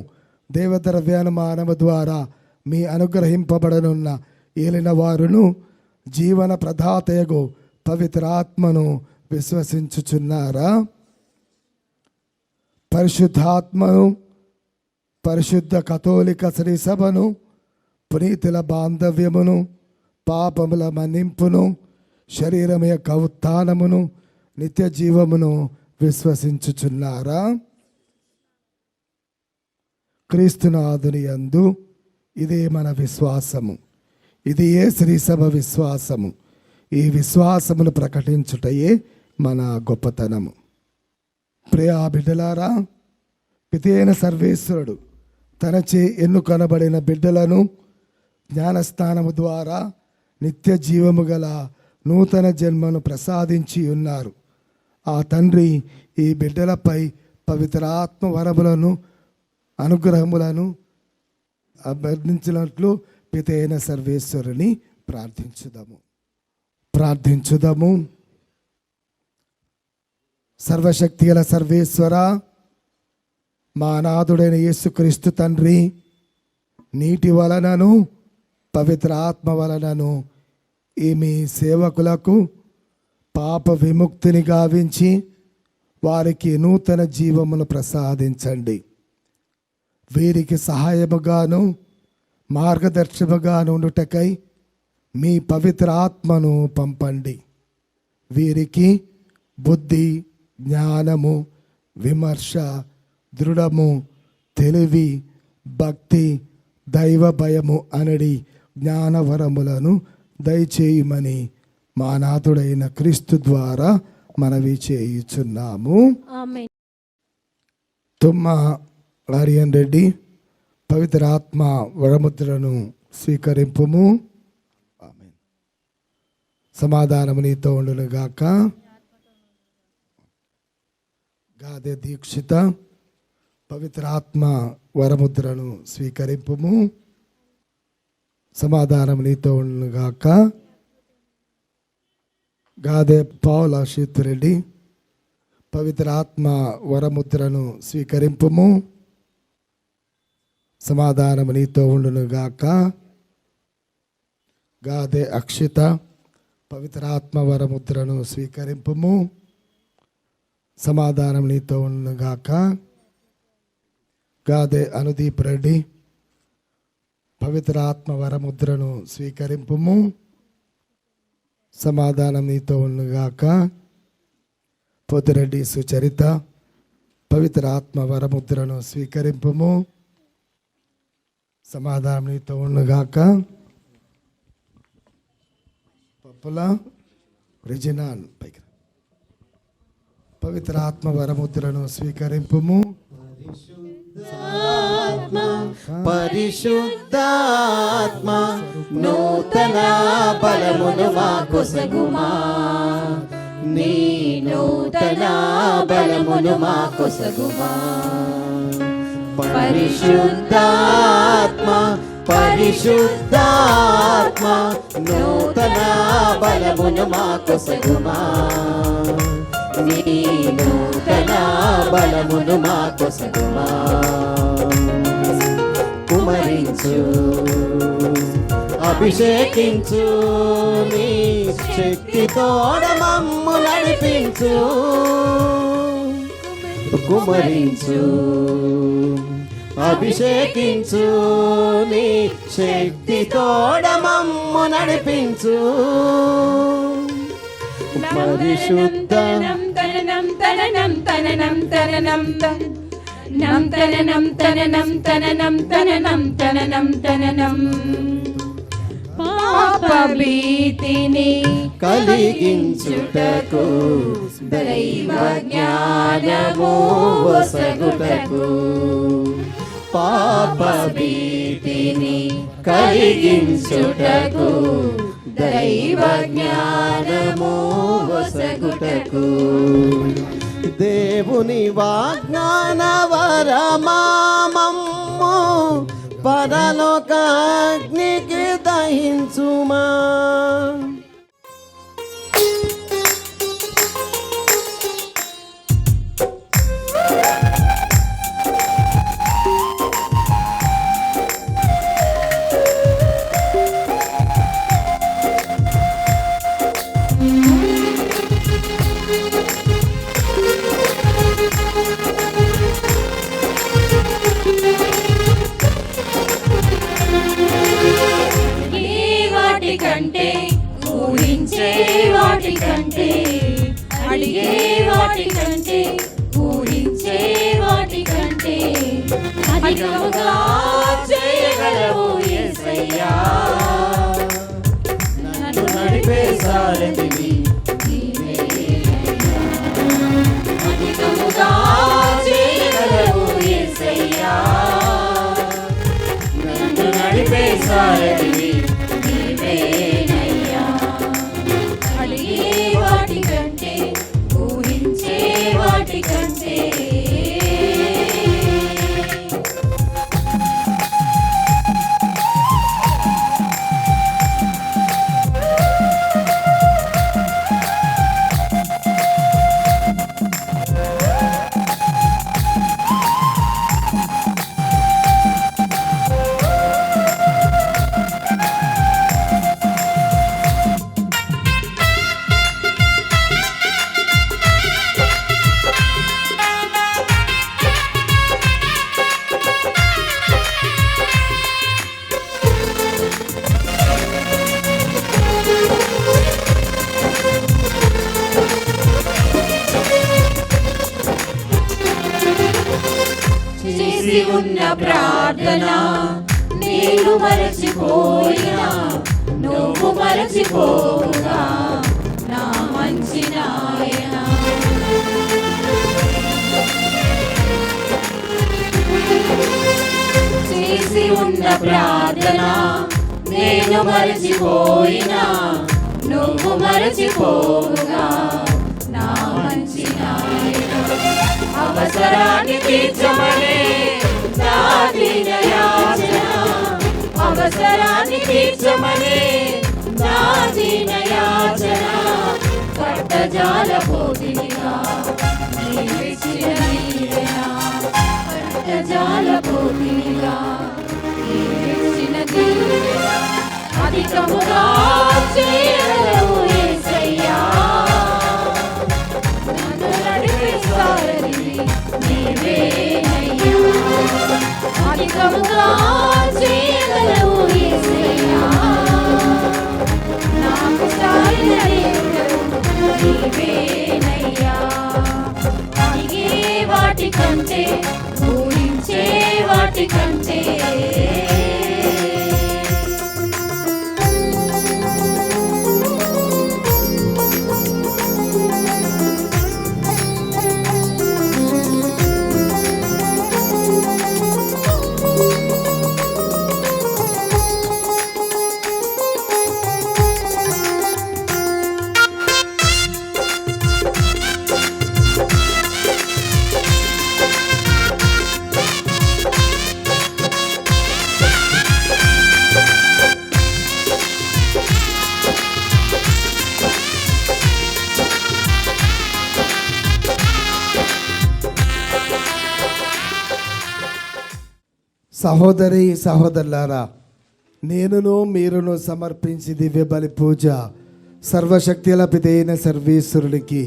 దేవద్రవ్యానుమానము ద్వారా మీ అనుగ్రహింపబడనున్న ఏలిన వారును జీవన ప్రదాతయగు పవిత్రాత్మను విశ్వసించుచున్నారా? పరిశుద్ధాత్మను, పరిశుద్ధ కథోలిక శ్రీ సభను, పునీతుల బాంధవ్యమును, పాపముల మన్నింపును, శరీరం యొక్క ఉత్థానమును, నిత్య జీవమును విశ్వసించుచున్నారా? క్రీస్తునాథుని యందు ఇదే మన విశ్వాసము, ఇది ఏ శ్రీసభ విశ్వాసము. ఈ విశ్వాసమును ప్రకటించుటయే మన గొప్పతనము. ప్రియా బిడ్డలారా, పితైన సర్వేశ్వరుడు తనచే ఎన్నుకొనబడిన బిడ్డలను జ్ఞానస్థానము ద్వారా నిత్య జీవము గల నూతన జన్మను ప్రసాదించి ఉన్నారు. ఆ తండ్రి ఈ బిడ్డలపై పవిత్రాత్మ వరములను అనుగ్రహములను అభ్యర్థించినట్లు పితైన సర్వేశ్వరుని ప్రార్థించుదాము. సర్వశక్తి గల సర్వేశ్వర, మా నాథుడైన యేసుక్రీస్తు తండ్రి నీటి వలనను పవిత్ర ఆత్మ వలనను ఈ మీ సేవకులకు పాప విముక్తిని గావించి వారికి నూతన జీవమును ప్రసాదించండి. వీరికి సహాయముగాను మార్గదర్శముగాను ఉండుటకై మీ పవిత్ర ఆత్మను పంపండి. వీరికి బుద్ధి, జ్ఞానము, విమర్శ, దృఢము, తెలివి, భక్తి, దైవ భయము అనడి జ్ఞానవరములను దయచేయమని మా నాథుడైన క్రీస్తు ద్వారా మనవి చేయుచున్నాము. తుమ్మ ఆర్యన్ రెడ్డి, పవిత్ర ఆత్మ వరముద్రను స్వీకరింపుము. సమాధానము నీతో ఉండునుగాక. గాదే దీక్షిత, పవిత్ర ఆత్మ వరముద్రను స్వీకరింపుము. సమాధానం నీతో ఉండునుగాక. గాదే పౌల్ ఆశిత్ రెడ్డి, పవిత్ర ఆత్మ వరముద్రను స్వీకరింపుము. సమాధానం నీతో ఉండునుగాక. గాదే అక్షిత, పవిత్ర ఆత్మ వరముద్రను స్వీకరింపుము. సమాధానం నీతో ఉండునుగాక. గాదే అనుదీప్ రెడ్డి, పవిత్ర ఆత్మ వరముద్రను స్వీకరింపుము. సమాధానం నీతో ఉండునుగాక. పోతిరెడ్డి సుచరిత, పవిత్ర ఆత్మ వరముద్రను స్వీకరింపుము. సమాధానం నీతో ఉండునుగాక. పప్పుల రిజినాన్, పైకి పవిత్ర ఆత్మ వరముద్రను స్వీకరింపుము. పరిశుద్ధాత్మ నూతన బలమును మాకు సగుమా, నీ నూతన బలమును మాకు సగుమా. పరిశుద్ధాత్మ పరిశుద్ధాత్మ నూతన బలమును మాకు సగుమా, నీ నూతన బలమును మా కొసగుమా కుమరించు అభిషేకించు నీ శక్తితోడ మమ్ము నడిపించు కుమరించు అభిషేకించు నీ శక్తితోడ మమ్ము నడిపించు పరిశుద్ధ తననం తననం తననం తననం తననం తననం తననం తననం తననం తననం తననం పాప భీతిని కలిగించుటకు దైవ జ్ఞానము వసగుటకు పాప భీతిని కలిగించుటకు దైవ జ్ఞానము వసగుటకు దేవుని వాగ్దాన వరమామమ్ము పరలోకాగ్నికి దహించుమా కంటే ఊహించే వాటి కంటే అడిగే వాటి కంటే ఊహించే వాటి కంటే అధికముగా చేయగలవు యేసయ్యా నన్ను నడిపే సారథివి అధికముగా చేయగలవు యేసయ్యా నన్ను నడిపే సారథివి అడిగే వాటి కంటే ఊహించే వాటి కంటే చేసి ఉన్న ప్రార్థన నేను మరచిపోయినా నువ్వు మరచిపోగా నా మంచి నాయనా చేసి ఉన్న ప్రార్థన నేను మరచిపోయినా నువ్వు మరచిపోగా నా మంచి నాయనా అవసరాన్ని తీర్చమనే నా దీన యాచన అవసరాన్ని తీర్చమనే నా దీన యాచన కట్టజాల పోతినిగా నీవిచ్చిన దీవెన కట్టజాల పోతినిగా నీవిచ్చిన దీవెన అధికముగా చేయగలవు యేసయ్యా నన్ను నడిపే సారథివి నీవేనయ్యా అధికముగా చేయగలవు యేసయ్యా నాకు సారిన దేవుడవు నీవేనయ్యా అడిగే వాటి కంటే ఊహించే వాటి కంటే సహోదరి సహోదరులారా, నేనును మీరును సమర్పించి దివ్య బలి పూజ సర్వశక్తుల పితైన సర్వేశ్వరుడికి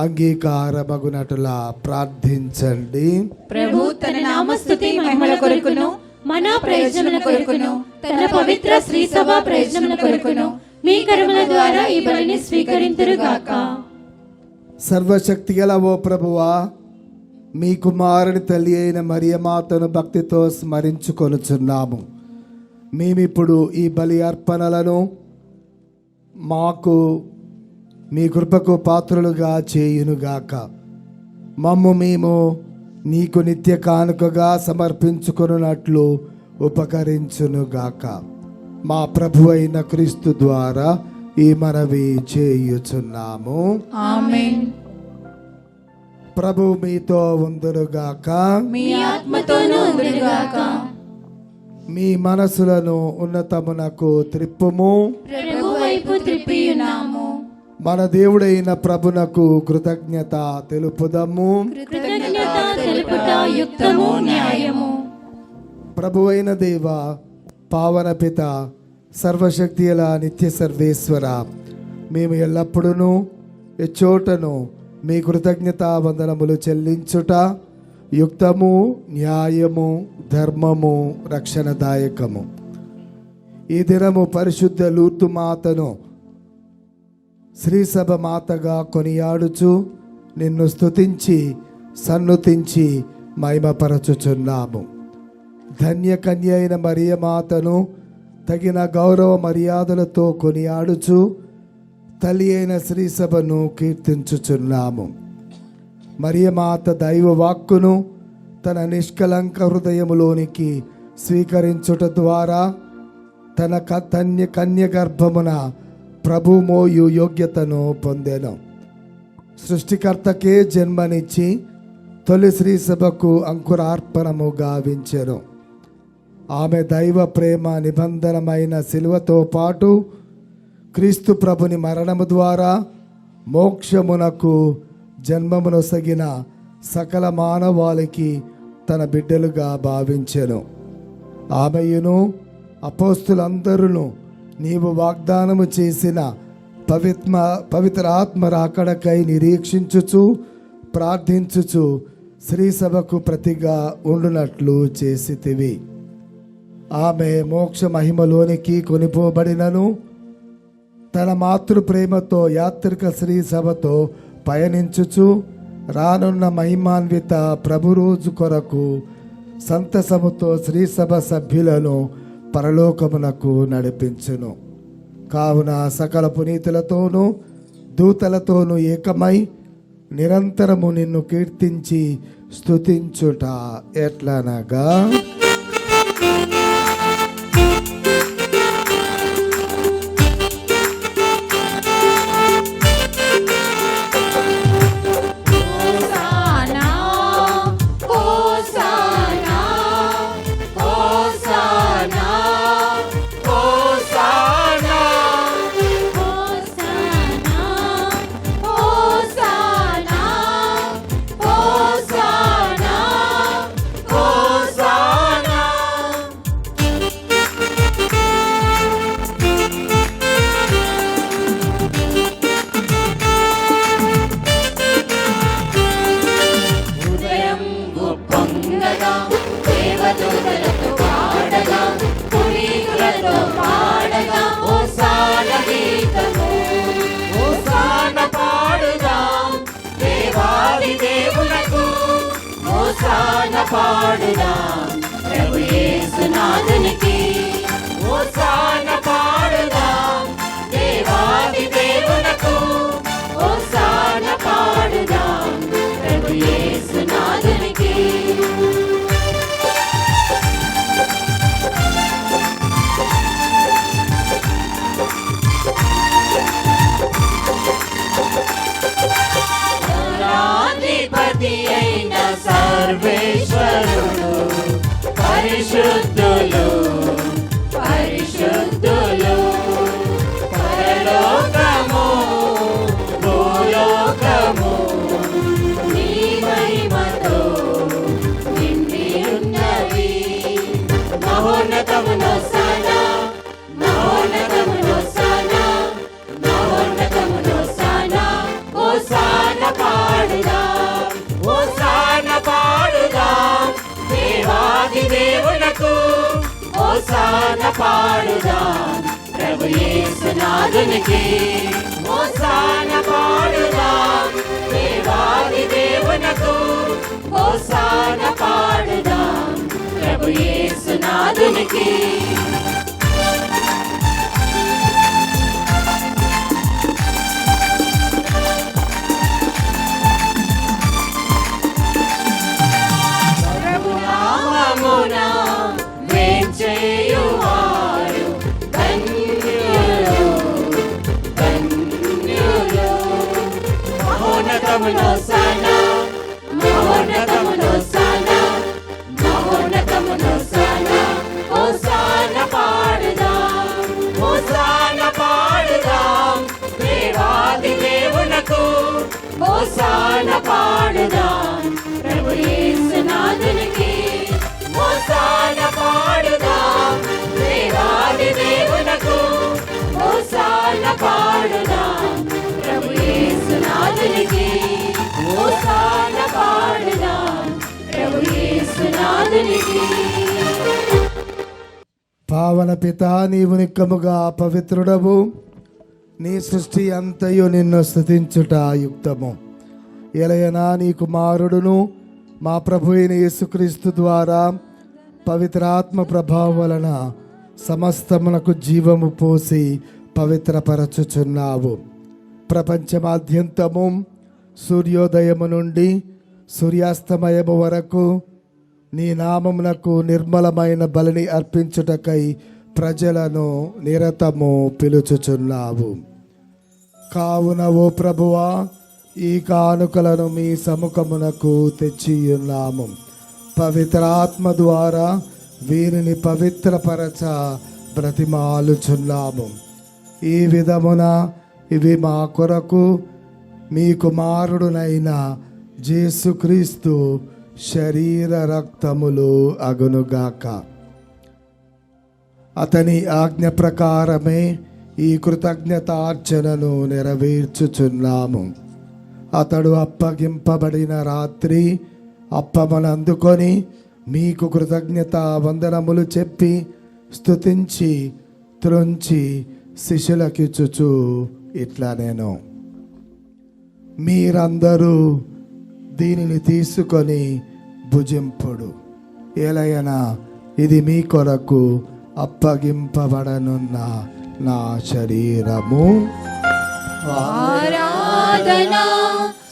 అంగీకారమగునట్లా ప్రార్థించండి. ప్రభు తన నామస్తుతి మహిమల కొరకును మన ప్రయోజనముల కొరకును తన పవిత్ర శ్రీ సభ ప్రయోజనముల కొరకును మీ కర్మల ద్వారా ఈ బలిని స్వీకరింతురుగాక. సర్వశక్తిగల ఓ ప్రభువా, మీ కుమారుని తల్లి అయిన మరియమాతను భక్తితో స్మరించుకొనుచున్నాము. మేమిప్పుడు ఈ బలి అర్పణలను మాకు మీ కృపకు పాత్రులుగా చేయునుగాక. మేము నీకు నిత్య కానుకగా సమర్పించుకొనున్నట్లు ఉపకరించునుగాక. మా ప్రభు అయిన క్రీస్తు ద్వారా ఈ మనవి చేయుచున్నాము. ఆమేన్. ప్రభు మీతో ఉందురుగాక. మీ ఆత్మతోనూ ఉండుగాక. మీ మనసులను ఉన్నతమునకు త్రిప్పుము. ప్రభు వైపు త్రిప్పియున్నాము. మన దేవుడైన ప్రభునకు కృతజ్ఞత తెలుపుదము. కృతజ్ఞత తెలుపుట యుక్తము న్యాయము. ప్రభువైన దేవ, పావన పిత, సర్వశక్తిల నిత్య సర్వేశ్వర, మేము ఎల్లప్పుడూ ఎచ్చోటను మీ కృతజ్ఞత వందనములు చెల్లించుట యుక్తము, న్యాయము, ధర్మము, రక్షణదాయకము. ఈ దినము పరిశుద్ధ లూర్దు మాతను శ్రీసభ మాతగా కొనియాడుచు నిన్ను స్తుతించి సన్నుతించి మహిమపరచుచున్నాము. ధన్య కన్య అయిన మరియమాతను తగిన గౌరవ మర్యాదలతో కొనియాడుచు తల్లి అయిన శ్రీసభను కీర్తించుచున్నాము. మరియమాత దైవ వాక్కును తన నిష్కలంక హృదయములోనికి స్వీకరించుట ద్వారా తన కన్య గర్భమున ప్రభు మోయు యోగ్యతను పొందెను. సృష్టికర్తకే జన్మనిచ్చి తొలి శ్రీసభకు అంకురార్పణము గావించెను. ఆమె దైవ ప్రేమ నిబంధనమైన శిలువతో పాటు క్రీస్తు ప్రభుని మరణము ద్వారా మోక్షమునకు జన్మమునొసగిన సకల మానవాళికి తన బిడ్డలుగా భావించెను. ఆమెయును అపోస్తులందరూ నీవు వాగ్దానము చేసిన పవిత్ర ఆత్మ రాకడకై నిరీక్షించుచు ప్రార్థించుచు శ్రీసభకు ప్రతిగా ఉండునట్లు చేసితివి. ఆమె మోక్ష మహిమలోనికి కొనిపోబడినను తన మాతృ ప్రేమతో యాత్రిక శ్రీసభతో పయనించుచు రానున్న మహిమాన్విత ప్రభు రోజు కొరకు సంతసముతో శ్రీసభ సభ్యులను పరలోకమునకు నడిపించును. కావున సకల పునీతులతోనూ దూతలతోనూ ఏకమై నిరంతరము నిన్ను కీర్తించి స్తుతించుట ఎట్లనగా, పాడుదాం ప్రభు యేసునాథునికి, హోసానా పాడుదాం దేవాది దేవునకు, హోసానా పాడుదాం ప్రభు యేసునాథునికి. రాధిపతి అయిన సర్వేశ్వరుడు పరిశుద్ధులు పరిశుద్ధులు పాడుదాం ప్రభు యేసునాథునికి హోసాన పాడుదాం దేవాది దేవునకు హోసాన పాడుదాం ప్రభు యేసునాథునికి చేయువారు ధన్యులు ధన్యులు మహోన్నతములో సన మహోన్నతములో సన మహోన్నతములో సన హోసాన పాడుదాం హోసాన పాడుదాం దేవాది దేవునకు హోసాన పాడుదాం ప్రభు యేసునాథునికి హోసాన పాడుదాం దేవాది దేవునకు హోసాన పాడుదాం ప్రభు యేసునాథునికి హోసాన పాడుదాం ప్రభు యేసునాథునికి. పావన పిత నీవు నిక్కముగా పవిత్రుడవు, నీ సృష్టి అంతయు నిన్ను స్తుతించుట యుక్తము. ఎలయనా నీ కుమారుడును మా ప్రభు అయిన యేసుక్రీస్తు ద్వారా పవిత్రాత్మ ప్రభావం వలన సమస్తమునకు జీవము పోసి పవిత్రపరచుచున్నావు. ప్రపంచమాద్యంతము సూర్యోదయము నుండి సూర్యాస్తమయము వరకు నీ నామమునకు నిర్మలమైన బలిని అర్పించుటకై ప్రజలను నిరతము పిలుచుచున్నావు. కావున ఓ ప్రభువా, ఈ కానుకలను మీ సముఖమునకు తెచ్చియున్నాము. పవిత్రాత్మ ద్వారా వీరిని పవిత్రపరచ బ్రతిమాలుచున్నాము. ఈ విధమున ఇవి మా కొరకు మీ కుమారుడునైన యేసుక్రీస్తు శరీర రక్తములు అగునుగాక. అతని ఆజ్ఞ ప్రకారమే ఈ కృతజ్ఞతార్చనను నెరవేర్చుచున్నాము. అతడు అప్పగింపబడిన రాత్రి అప్పమనందుకొని మీకు కృతజ్ఞత వందనములు చెప్పి స్తుతించి త్రుంచి శిష్యులకిచ్చుచు ఇట్లా నేను, మీరందరూ దీనిని తీసుకొని భుజింపుడు, ఎలయనా ఇది మీ కొరకు అప్పగింపబడనున్న నా శరీరము. ఆరాధనా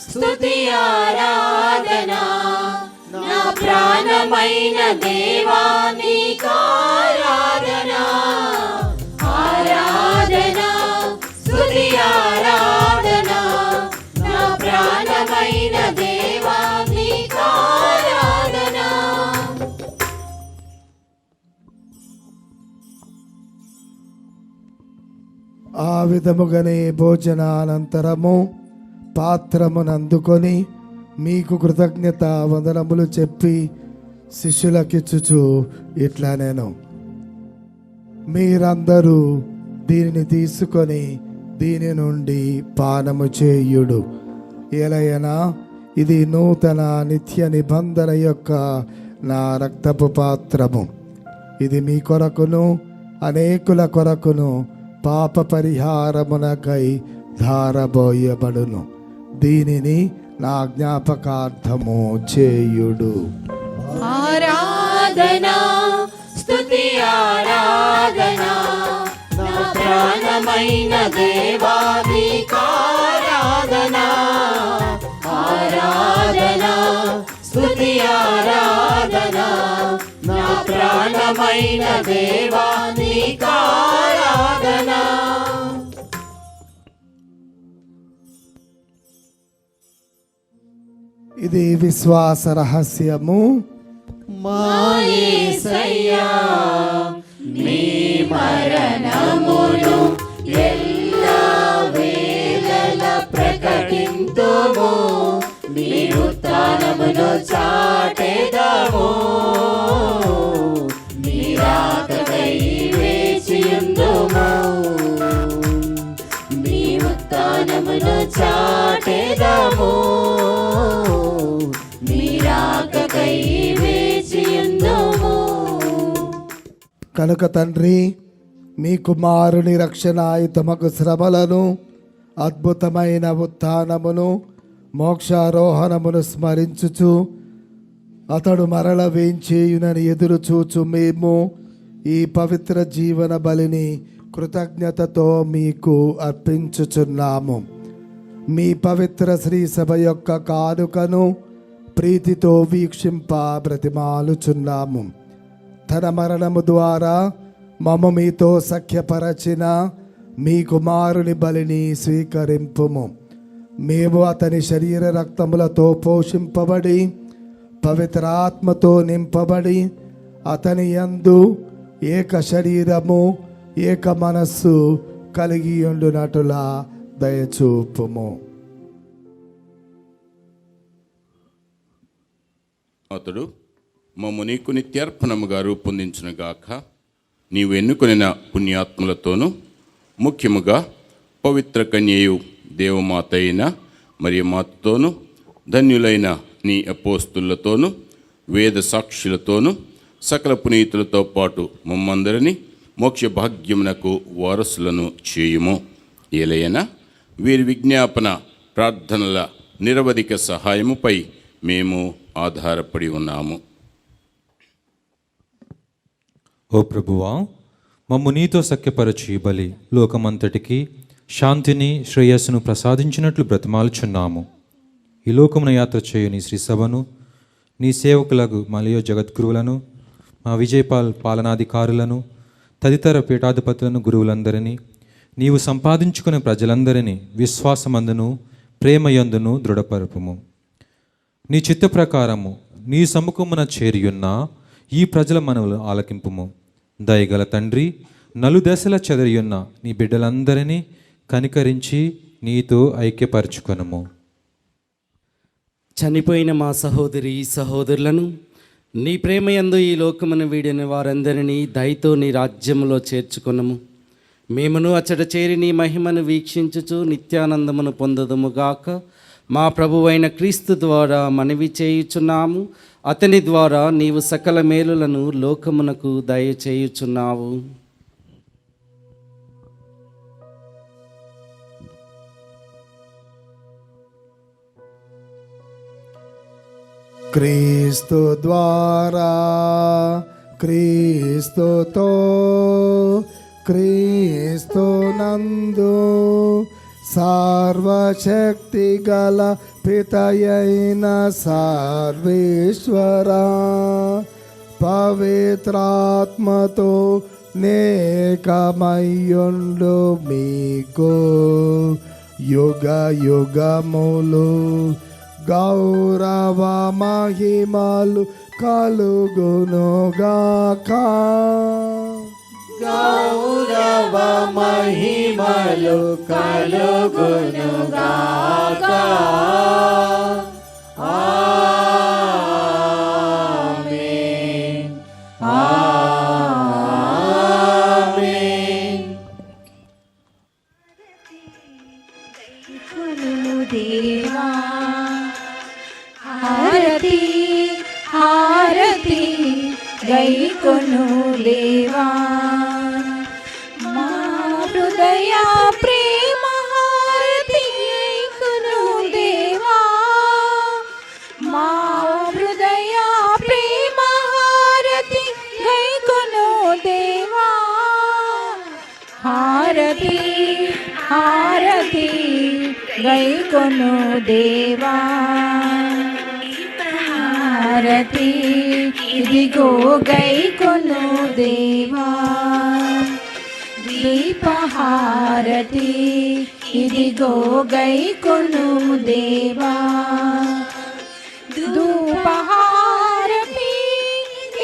స్తుతి ఆరాధనా నా ప్రాణమైన దేవా నీకారాధనా. ఆరాధనా స్తుతి ఆరాధనా నా ప్రాణమైన దేవా నీకారాధనా. ఆ విధముగానే భోజనానంతరము పాత్రమునందుకొని మీకు కృతజ్ఞత వందనములు చెప్పి శిష్యులకిచ్చుచు ఇట్లా నేను, మీరందరూ దీనిని తీసుకొని దీని నుండి పానము చేయుడు, ఎలయనా ఇది నూతన నిత్య నిబంధన యొక్క నా రక్తపు పాత్రము. ఇది మీ కొరకును అనేకుల కొరకును పాప పరిహారమునకై ధారబోయబడును. దీనిని నా జ్ఞాపకార్థము చేయుడు. ఆరాధనా స్తుతి ఆరాధనా నా ప్రాణమైన దేవా నీకారాధనా. ఆరాధనా స్తుతి ఆరాధనా నా ప్రాణమైన దేవా నీకారాధనా. ఇది విశ్వాస రహస్యము. మా యేసయ్యా నీ మరణమును ఎల్లా వేళల ప్రకటింతుము, నీ ఉత్థానమును చాటెదము. నీ రాకకై వేచియుందుము, నీ ఉత్థానమును చాటెదము. నీ రాకకై వేచియుందుము. కనుక తండ్రి, మీ కుమారుని రక్షణాయుతమకు శ్రమలను, అద్భుతమైన ఉత్థానమును, మోక్షారోహణమును స్మరించుచు అతడు మరల వేంచేయునని ఎదురు చూచు మేము ఈ పవిత్ర జీవన బలిని కృతజ్ఞతతో మీకు అర్పించుచున్నాము. మీ పవిత్ర శ్రీ సభ యొక్క కానుకను ప్రీతితో వీక్షింప బ్రతిమాలుచున్నాము. తన మరణము ద్వారా మమ్ము మీతో సఖ్యపరచిన మీ కుమారుని బలిని స్వీకరింపుము. మేము అతని శరీర రక్తములతో పోషింపబడి పవిత్రాత్మతో నింపబడి అతని యందు ఏక శరీరము ఏక మనస్సు కలిగి ఉండునటులా దయచూపుము. అతడు మమ్ము నీకు నిత్యార్పణముగా రూపొందించునుగాక. నీవు ఎన్నుకొనిన పుణ్యాత్ములతోనూ ముఖ్యముగా పవిత్ర కన్యయు దేవమాత అయిన మరియమాతతోనూ ధన్యులైన నీ అపోస్తులతోనూ వేద సాక్షులతోనూ సకల పునీతులతో పాటు మమ్మందరినీ మోక్ష భాగ్యమునకు వారసులను చేయుము. ఏలయన వీరి విజ్ఞాపన ప్రార్థనల నిరవధిక సహాయముపై మేము ఆధారపడి ఉన్నాము. ఓ ప్రభువా, మమ్ము నీతో సఖ్యపరచి బలి లోకమంతటికి శాంతిని శ్రేయస్సును ప్రసాదించినట్లు బ్రతిమాలుచున్నాము. ఈ లోకమున యాత్ర చేయు నీ శ్రీ సభను, నీ సేవకులకు మలయో జగద్గురువులను, మా విజయపాల్ పాలనాధికారులను, తదితర పీఠాధిపతులను, గురువులందరినీ, నీవు సంపాదించుకునే ప్రజలందరినీ విశ్వాసమందును ప్రేమయందును దృఢపరపుము. నీ చిత్త ప్రకారము నీ సముఖమున చేరియున్న ఈ ప్రజల మనవులు ఆలకింపుము. దయగల తండ్రి, నలుదశల చెదరియున్న నీ బిడ్డలందరినీ కనికరించి నీతో ఐక్యపరచుకొనుము. చనిపోయిన మా సహోదరి సహోదరులను నీ ప్రేమయందు ఈ లోకమును వీడిన వారందరినీ దయతో నీ రాజ్యములో చేర్చుకొనము. మేమును అచ్చట చేరి నీ మహిమను వీక్షించుచు నిత్యానందమును పొందదుముగాక. మా ప్రభువైన క్రీస్తు ద్వారా మనవి చేయుచున్నాము. అతని ద్వారా నీవు సకల మేలులను లోకమునకు దయచేయుచున్నావు. క్రీస్తు ద్వారా, క్రీస్తుతో, క్రీస్తు నందు సర్వశక్తి గల పితయైన సర్వేశ్వర పవిత్రాత్మతో నేకమయ్యుండు మీకు యుగ యుగములు గౌరవ మహిమలు కలుగునుగాక. గౌరవ మహిమలు కలుగునుగాక. ఆమేన్. ఆమేన్. దేవా హారతి హారతి గైకొను దేవా, మా హృదయ ప్రేమ హారతి గైకొను దేవా, మా హృదయ ప్రేమ హారతి గైకొను దేవా. హారతి హారతి గైకొను దేవా, హారతి ఇదిగో గైకొను దేవా. దీపహారతి ఇదిగో గైకొను దేవా. ధూపహారతి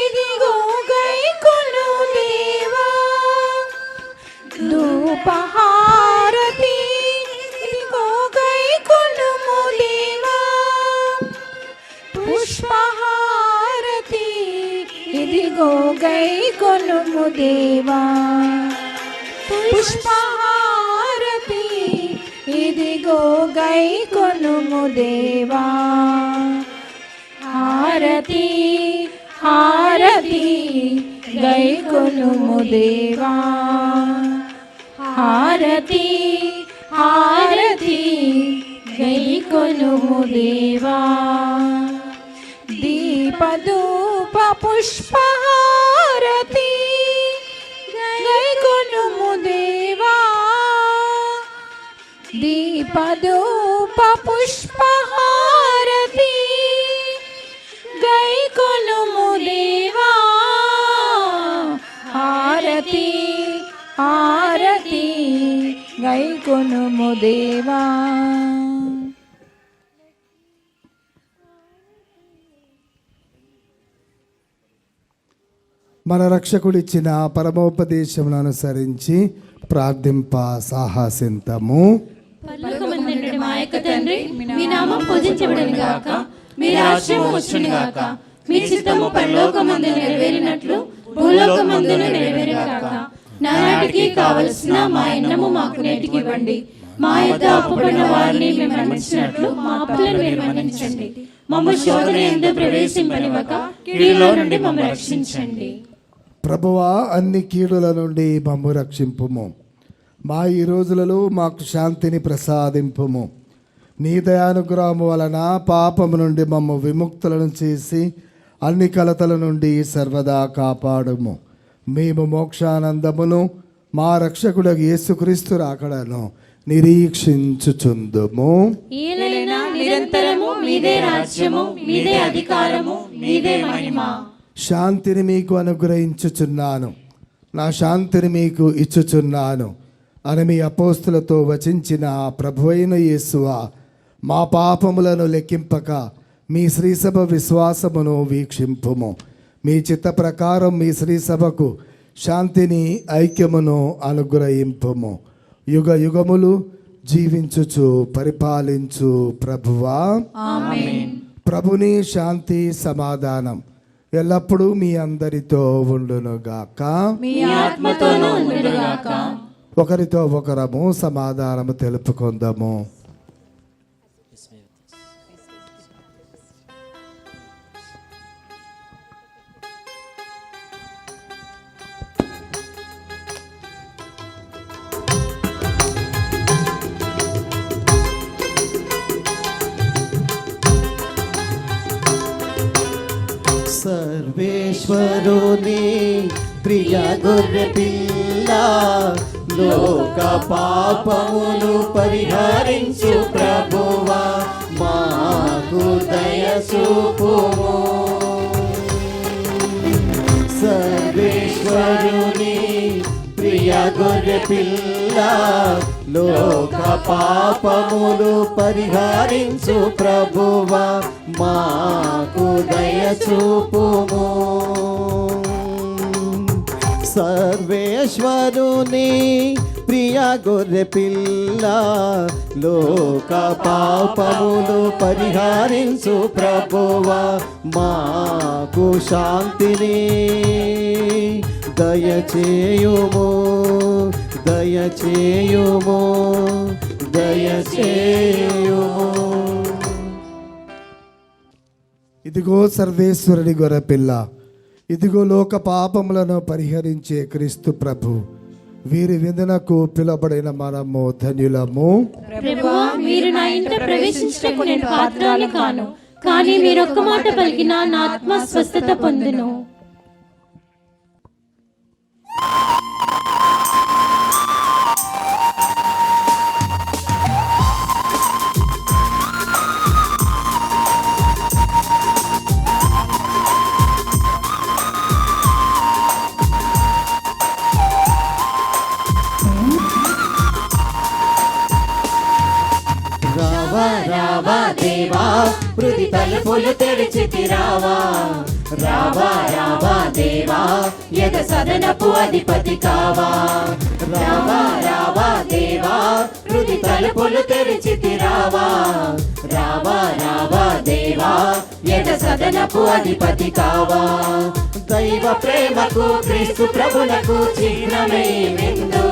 ఇదిగో గైకొను దేవా. ధూపహారతి ఇదిగో గైకొను దేవా. పుష్పహారతి ఇదిగో గైకొను దేవా. పుష్పహారతి ఇదిగో గైకొను దేవా. హారతి హారతి గైకొనుము దేవా. హారతి హారతి గైకొనుము దేవా. దీపధూప పుష్పహారతి గైకొనుము దేవా. దీపధూప పుష్పహారతి గైకొనుము దేవా. హారతి హారతి గైకొనుము దేవా. మన రక్షకుడిచ్చిన పరమోపదేశమును అనుసరించి ప్రార్థింప సాహసింతము. పరలోకమందున్న మా యొక్క తండ్రి, మీ నామం పూజించబడును గాక, మీ రాజ్యం వచ్చును గాక, మీ చిత్తము పరలోకమందు నెరవేరినట్లు భూలోకమందును నెరవేరును గాక. నానాటికి కావలసిన మా అన్నము మాకు నేటికి ఇవ్వండి. మా యొక్క అప్పుపడిన వారిని మేము మన్నించినట్లు మా అప్పులను మీరు మన్నించండి. మమ్ము శోధన యందు ప్రవేశింపనివ్వక కీడులో నుండి మమ్ము రక్షించండి. ప్రభువా, అన్ని కీడుల నుండి మమ్ము రక్షింపుము. మా ఈ రోజులలో మాకు శాంతిని ప్రసాదింపుము. నీ దయానుగ్రహము వలన పాపము నుండి మమ్ము విముక్తులను చేసి అన్ని కలతల నుండి సర్వదా కాపాడుము. మేము మోక్షానందమును మా రక్షకుడు యేసుక్రీస్తు రాకడను నిరీక్షించుచుందుము. ఏలైనా నిరంతరము మీదే రాజ్యము, మీదే అధికారము, మీదే మహిమ. శాంతిని మీకు అనుగ్రహించుచున్నాను, నా శాంతిని మీకు ఇచ్చుచున్నాను అని మీ అపోస్తులతో వచించిన ప్రభువైన యేసువా, మా పాపములను లెక్కింపక మీ శ్రీసభ విశ్వాసమును వీక్షింపుము. మీ చిత్త ప్రకారం మీ శ్రీసభకు శాంతిని ఐక్యమును అనుగ్రహింపుము. యుగ యుగములు జీవించుచు పరిపాలించు ప్రభువా. ఆమేన్. ప్రభుని శాంతి సమాధానం ఎల్లప్పుడూ మీ అందరితో ఉండునుగాక, మీ ఆత్మతోనూ ఉండునుగాక. ఒకరితో ఒకరము సమాధానము తెలుపుకుందాము. సర్వేశ్వరుని ప్రియ గొర్రె పిల్ల, లోక పాపములు పరిహరించు ప్రభువా, మాకు దయ చూపుము. సర్వేశ్వరుని ప్రియ గొర్రె పిల్ల, లోక పాపములు పరిహరించు ప్రభువా, మాకు దయ చూపుము. సర్వేశ్వరుని ప్రియ గొర్రె పిల్ల, లోక పాపములు పరిహరించు ప్రభువా, మాకు శాంతిని దయచేయుము, దయచేయుము, దయచేయుము. ఇదిగో సర్వేశ్వరుని గొర్రెపిల్ల, ఇదిగో లోక పాపములను పరిహరించే క్రీస్తు ప్రభు. వీరి విందునకు పిలువబడిన మనము ధన్యులము. ప్రభువా, మీరు నా ఇంట ప్రవేశించటకు నేను పాత్రాలు కాను, కానీ మీరు ఒక్క మాట పలికినా నా ఆత్మ స్వస్థత పొందును. రావా రావా దేవా, హృది తలుపులు తెరిచితి రావా. రావా రావా దేవా, యగ సదనపు అధిపతి కావా. రావా రావా దేవా, హృది తలుపులు తెరిచితి రావా. రావా రావా దేవా, యగ సదనపు అధిపతి కావా. దైవ ప్రేమకు క్రీస్తు ప్రభునకు చిహ్నమే విందు,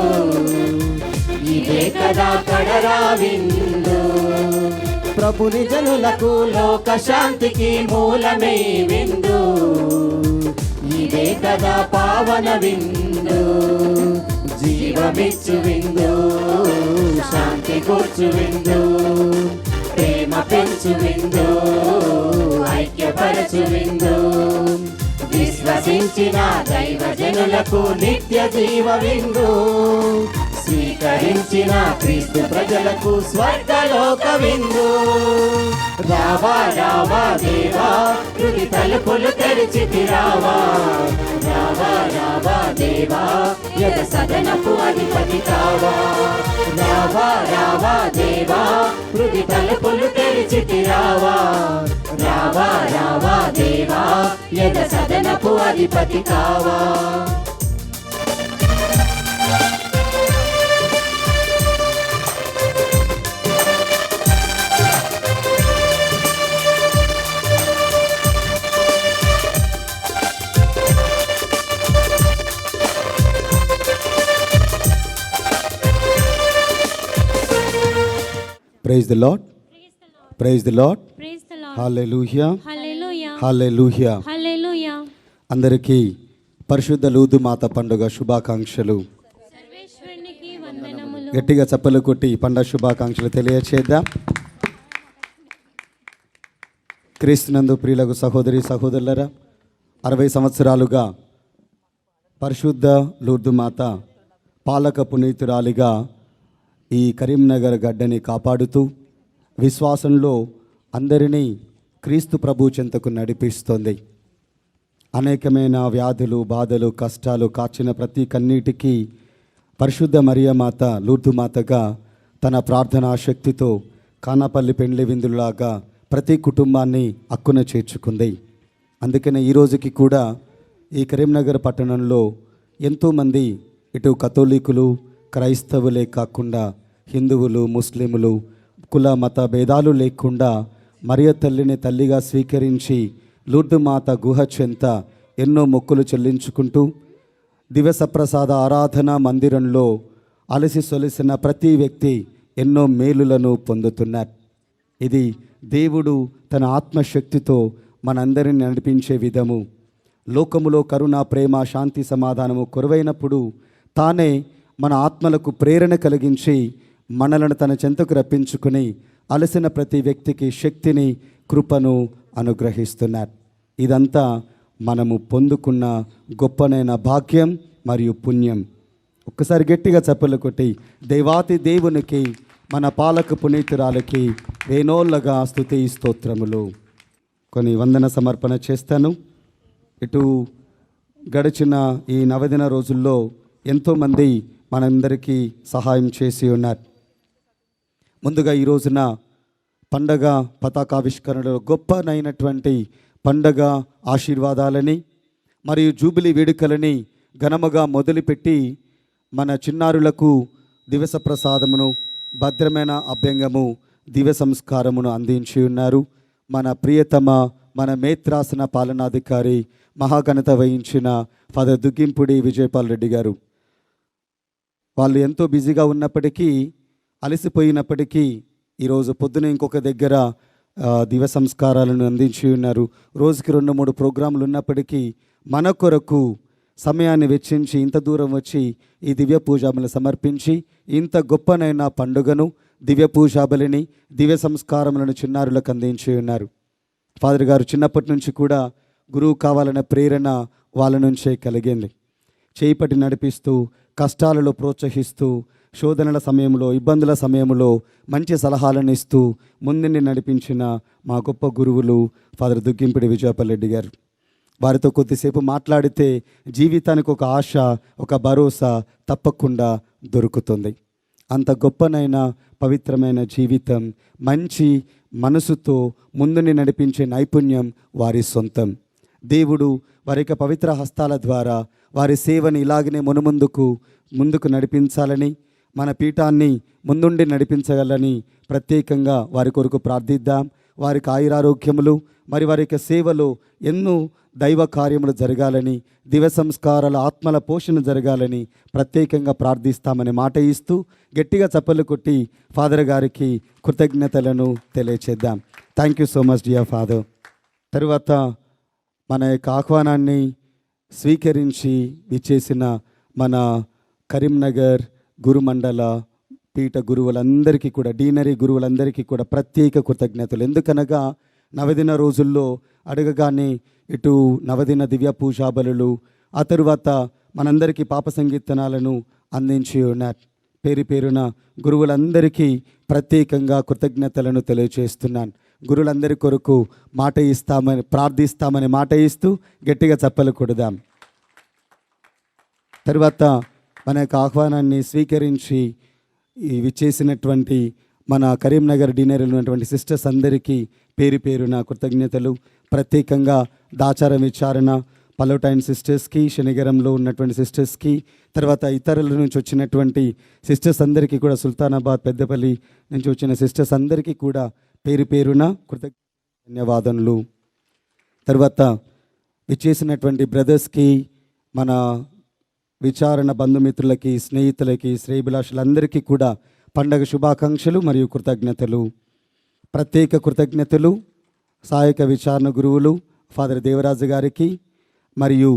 ఇదే కదా కడరా విందు. ప్రభుని జనులకు లోక శాంతికి మూలమే విందు, ఇదే కదా పావన విందు, జీవమిచ్చు విందు, శాంతి కూర్చు విందు, ప్రేమ పెంచు విందు, ఐక్యపరచు విందు, విశ్వసించిన దైవజనులకు నిత్య జీవ విందు, స్వీకరించిన క్రీస్తు ప్రజలకు స్వర్గలోక విందు. రావా రావా దేవా హృది తలుపులు తెరిచితి రావా, రావా రావా దేవా యద సదనపు అధిపతి కావా, రావా రావా దేవా హృది తలుపులు తెరిచితి రావా, రావా రావా దేవా యద సదనపు అధిపతి కావా. Praise the Lord, praise the Lord, praise the Lord. Hallelujah, hallelujah, hallelujah. Hallelujah. అందరికీ పరిశుద్ధ లూదు మాత పండుగ శుభాకాంక్షలు. సర్వేశ్వరునికి వందనములు. గట్టిగా చప్పలు కొట్టి పండుగ శుభాకాంక్షలు తెలియచేద్దాం. క్రీస్తునందు ప్రియులకు సహోదరి సహోదరులరా, 60 సంవత్సరాలుగా పరిశుద్ధ లూర్దు మాత పాలక పునీతురాలిగా ఈ కరీంనగర్ గడ్డని కాపాడుతూ విశ్వాసంలో అందరినీ క్రీస్తు ప్రభు చెంతకు నడిపిస్తోంది. అనేకమైన వ్యాధులు, బాధలు, కష్టాలు కాచిన ప్రతి కన్నీటికి పరిశుద్ధ మరియమాత లూర్దు మాతగా తన ప్రార్థనా శక్తితో కానాపల్లి పెండ్లి విందులాగా ప్రతి కుటుంబాన్ని అక్కున చేర్చుకుంది. అందుకనే ఈ రోజుకి కూడా ఈ కరీంనగర్ పట్టణంలో ఎంతోమంది ఇటు కథోలికులు, క్రైస్తవులే కాకుండా హిందువులు, ముస్లిములు, కుల మత భేదాలు లేకుండా మరియ తల్లిని తల్లిగా స్వీకరించి లూర్దు మాత గుహ చెంత ఎన్నో మొక్కులు చెల్లించుకుంటూ దివస ప్రసాద ఆరాధన మందిరంలో అలసి సొలిసిన ప్రతి వ్యక్తి ఎన్నో మేలులను పొందుతున్నారు. ఇది దేవుడు తన ఆత్మశక్తితో మనందరిని నడిపించే విధము. లోకములో కరుణ, ప్రేమ, శాంతి, సమాధానము కొరవైనప్పుడు తానే మన ఆత్మలకు ప్రేరణ కలిగించి మనలను తన చెంతకు రప్పించుకుని అలసిన ప్రతి వ్యక్తికి శక్తిని, కృపను అనుగ్రహిస్తున్నారు. ఇదంతా మనము పొందుకున్న గొప్పనైన భాగ్యం మరియు పుణ్యం. ఒక్కసారి గట్టిగా చప్పలు కొట్టి దేవాతి దేవునికి, మన పాలక పునీతురాలకి వేనోళ్ళగా స్తుతి స్తోత్రములు. కొన్ని వందన సమర్పణ చేస్తాను. ఇటు గడిచిన ఈ నవదిన రోజుల్లో ఎంతోమంది మనందరికీ సహాయం చేసి ఉన్నారు. ముందుగా ఈ రోజున పండగ పతాకావిష్కరణలో గొప్పనైనటువంటి పండగ ఆశీర్వాదాలని మరియు జూబిలీ వేడుకలని ఘనముగా మొదలుపెట్టి మన చిన్నారులకు దివస ప్రసాదమును, భద్రమైన అభ్యంగము, దివ్య సంస్కారమును అందించి ఉన్నారు. మన ప్రియతమ, మన మేత్రాసన పాలనాధికారి, మహాఘనత వహించిన ఫాదర్ దుగ్గింపుడి విజయపాల్ రెడ్డి గారు. వాళ్ళు ఎంతో బిజీగా ఉన్నప్పటికీ, అలసిపోయినప్పటికీ ఈరోజు పొద్దున ఇంకొక దగ్గర దివ్య సంస్కారాలను అందించి ఉన్నారు. రోజుకి 2-3 ప్రోగ్రాంలు ఉన్నప్పటికీ మన కొరకు సమయాన్ని వెచ్చించి ఇంత దూరం వచ్చి ఈ దివ్య పూజాబలిని సమర్పించి ఇంత గొప్పనైన పండుగను, దివ్య పూజాబలిని, దివ్య సంస్కారములను చిన్నారులకు అందించి ఉన్నారు. ఫాదర్ గారు చిన్నప్పటి నుంచి కూడా గురువు కావాలనే ప్రేరణ వాళ్ళ నుంచే కలిగింది. చేయిపట్టి నడిపిస్తూ, కష్టాలలో ప్రోత్సహిస్తూ, శోధనల సమయంలో, ఇబ్బందుల సమయంలో మంచి సలహాలను ఇస్తూ ముందుని నడిపించిన మా గొప్ప గురువులు ఫాదర్ దుగ్గింపుడి విజయపాల్ రెడ్డి గారు. వారితో కొద్దిసేపు మాట్లాడితే జీవితానికి ఒక ఆశ, ఒక భరోసా తప్పకుండా దొరుకుతుంది. అంత గొప్పనైన పవిత్రమైన జీవితం, మంచి మనసుతో ముందుని నడిపించే నైపుణ్యం వారి సొంతం. దేవుడు వారి యొక్క పవిత్ర హస్తాల ద్వారా వారి సేవని ఇలాగనే ముందుకు నడిపించాలని, మన పీఠాన్ని ముందుండి నడిపించగలని ప్రత్యేకంగా వారి కొరకు ప్రార్థిద్దాం. వారికి ఆయురారోగ్యములు, మరి వారి యొక్క సేవలో ఎన్నో దైవ కార్యములు జరగాలని, దివ్య సంస్కారాల ఆత్మల పోషణ జరగాలని ప్రత్యేకంగా ప్రార్థిస్తామని మాట ఇస్తూ గట్టిగా చప్పలు కొట్టి ఫాదర్ గారికి కృతజ్ఞతలను తెలియచేద్దాం. Thank you so much dear father. తరువాత మన యొక్క ఆహ్వానాన్ని స్వీకరించి విచ్చేసిన మన కరీంనగర్ గురుమండల పీఠ గురువులందరికీ కూడా, డీనరీ గురువులందరికీ కూడా ప్రత్యేక కృతజ్ఞతలు. ఎందుకనగా నవదిన రోజుల్లో అడగగానే ఇటు నవదిన దివ్య పూజాబలులు, ఆ తరువాత మనందరికీ పాప సంకీర్తనాలను అందించి ఉన్నారు. పేరు పేరున గురువులందరికీ ప్రత్యేకంగా కృతజ్ఞతలను తెలియజేస్తున్నాను. గురువులందరి కొరకు మాట ఇస్తామని, ప్రార్థిస్తామని మాట ఇస్తూ గట్టిగా చప్పలు కొడదాం. తర్వాత మన యొక్క ఆహ్వానాన్ని స్వీకరించి విచ్చేసినటువంటి మన కరీంనగర్ డిన్నర్లో ఉన్నటువంటి సిస్టర్స్ అందరికీ పేరు పేరున కృతజ్ఞతలు. ప్రత్యేకంగా దాచార విచారణ పలోటైన్ సిస్టర్స్కి, శనిగరంలో ఉన్నటువంటి సిస్టర్స్కి, తర్వాత ఇతరుల నుంచి వచ్చినటువంటి సిస్టర్స్ అందరికీ కూడా, సుల్తానాబాద్ పెద్దపల్లి నుంచి వచ్చిన సిస్టర్స్ అందరికీ కూడా పేరు పేరున ధన్యవాదములు. తర్వాత విచ్చేసినటువంటి బ్రదర్స్కి, మన విచారణ బంధుమిత్రులకి, స్నేహితులకి, శ్రేయభిలాషులందరికీ కూడా పండగ శుభాకాంక్షలు మరియు కృతజ్ఞతలు. ప్రత్యేక కృతజ్ఞతలు సహాయక విచారణ గురువులు ఫాదర్ దేవరాజు గారికి మరియు